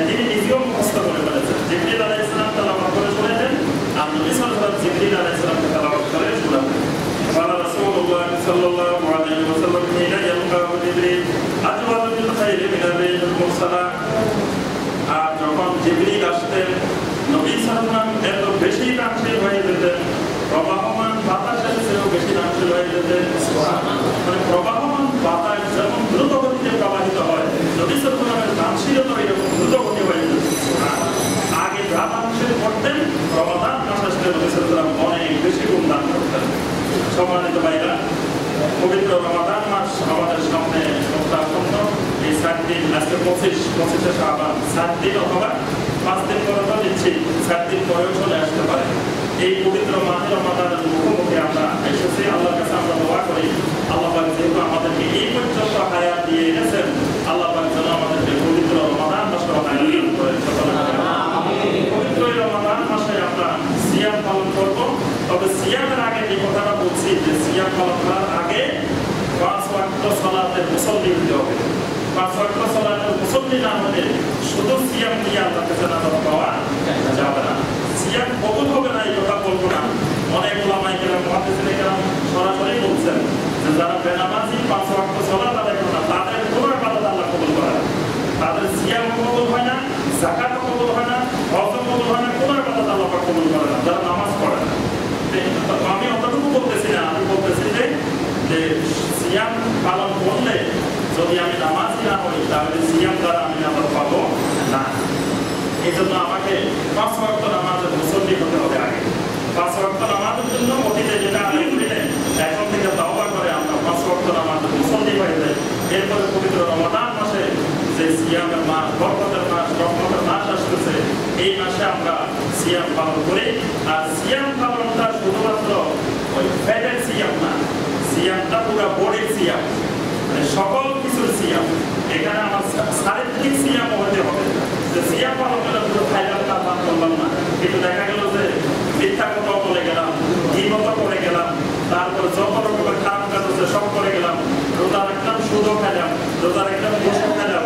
তিনি নিজেও মুখস্থ করে ফেলেছেন। জিবরিল আলাইহিস সালাম তেলাওয়াত করে শোনাতেন আর নবী সাল্লাল্লাহু আলাইহি ওয়াসাল্লাম জিবরিল আলাইহিস সালামকে তেলাওয়াত করে শোনাতেন। قال رسول الله صلى الله عليه وسلم حين يلقاه جبريل أجود بالخير من الريح المرسلة। আর যখন জিবরিল আসতেন নবী সাল্লাল্লাহু আলাইহি ওয়াসাল্লাম এত বেশি দানশীল হয়ে যেতেন, প্রবাহমান বাতাসের চেয়েও বেশি দানশীল হয়ে যেতেন। মানে প্রবাহমান বাতাস যেমন দ্রুত গতিতে প্রবাহিত হয়, নবী সাল্লাল্লাহু আলাইহি ওয়াসাল্লামের দানশীলতা এরকম দ্রুত গতি হয়ে যেত। আগে যা দানশীল করতেন রমাদান মাস আসলে নবী সাল্লাল্লাহু আলাইহি ওয়াসাল্লাম অনেক বেশি গুণ দান করতেন। সম্মানিত ভাইরা, পবিত্র রমাদান মাস আমাদের সামনে আসন্ন। এই 7 দিন, আজকে 25 শাবান, 7 দিন অথবা 5 দিন পরে তো দিচ্ছি, 7 দিন পরেও চলে আসতে পারে। এই পবিত্র মাহে রমাদানের মুখোমুখি আমরা এসেছি। আল্লাহর কাছে আমরা দোয়া করি আল্লাহ পাক যেহেতু আমাদেরকে এই পর্যন্ত হায়াত দিয়ে এনেছেন, আল্লাহ পাক যেন আমাদেরকে পবিত্র রমাদান মাসে হায়াত দান করেন। পবিত্র রমাদান মাসে আমরা সিয়াম পালন করব। তবে সিয়ামের আগে যে কথাটা বলছি যে সিয়াম পালন করার আগে 5 ওয়াক্ত সালাতের মুসল্লি হতে হবে। 5 ওয়াক্ত সালাতের মুসল্লি না হলে শুধু সিয়াম দিয়ে আল্লাহর কাছে নাজাত পাওয়া যাবে না। সিয়াম কবুল হবে না এই কথা বলবো না। অনেক ওলামায়ে কেরাম, মুহাদ্দিসিনে কেরাম সরাসরি বলছেন যে যারা বেনামাজি 5 ওয়াক্ত সালাত আদায় করে না তাদের কোনো ইবাদত আল্লাহ কবুল করে না। তাদের সিয়াম কবুল হয় না, যাকাত কবুল হয় না, হজ কবুল হয় না, কোনো ইবাদত আল্লাহ পাক কবুল করে না যারা নামাজ পড়ে না। আমি অতটুকু বলতেছি না, আমি বলতেছি যে সিয়াম পালন করলে যদি আমি নামাজি না হই তাহলে সিয়াম দ্বারা আমি নামাজ পাবো না। এই জন্য আমাকে 5 ওয়াক্ত নামাজের মুসল্লি হতে হবে আগে। 5 ওয়াক্ত নামাজের জন্য অতীতে যেটা আদায় করিলেন এখন থেকে তাওবা করে আমরা 5 ওয়াক্ত নামাজের মুসল্লি হয়ে যাই। এরপরে পবিত্র রমাদান মাসে যে সিয়ামের মাস, বরকতের মাস, রহমতের মাস আসতেছে, এই মাসে আমরা সিয়াম পালন করি। আর সিয়াম পালনটা শুধুমাত্র ওই ফ্যাটের সিয়াম না, সিয়ামটা পুরো বডির সিয়াম, মানে সকল কিছুর সিয়াম। এখানে আমার শারীরিক সিয়াম হতে হবে, যে সিয়াম পালন করলে শুধু খাইলাম না পান করলাম না, কিন্তু দেখা গেল যে মিথ্যা কথা বলে গেলাম, গীবত করে গেলাম, তারপর যত রকমের খারাপ কাজ হচ্ছে সব করে গেলাম, রোজা রাখলাম সুদও খাইলাম, রোজা রাখলাম ঘুষও খাইলাম,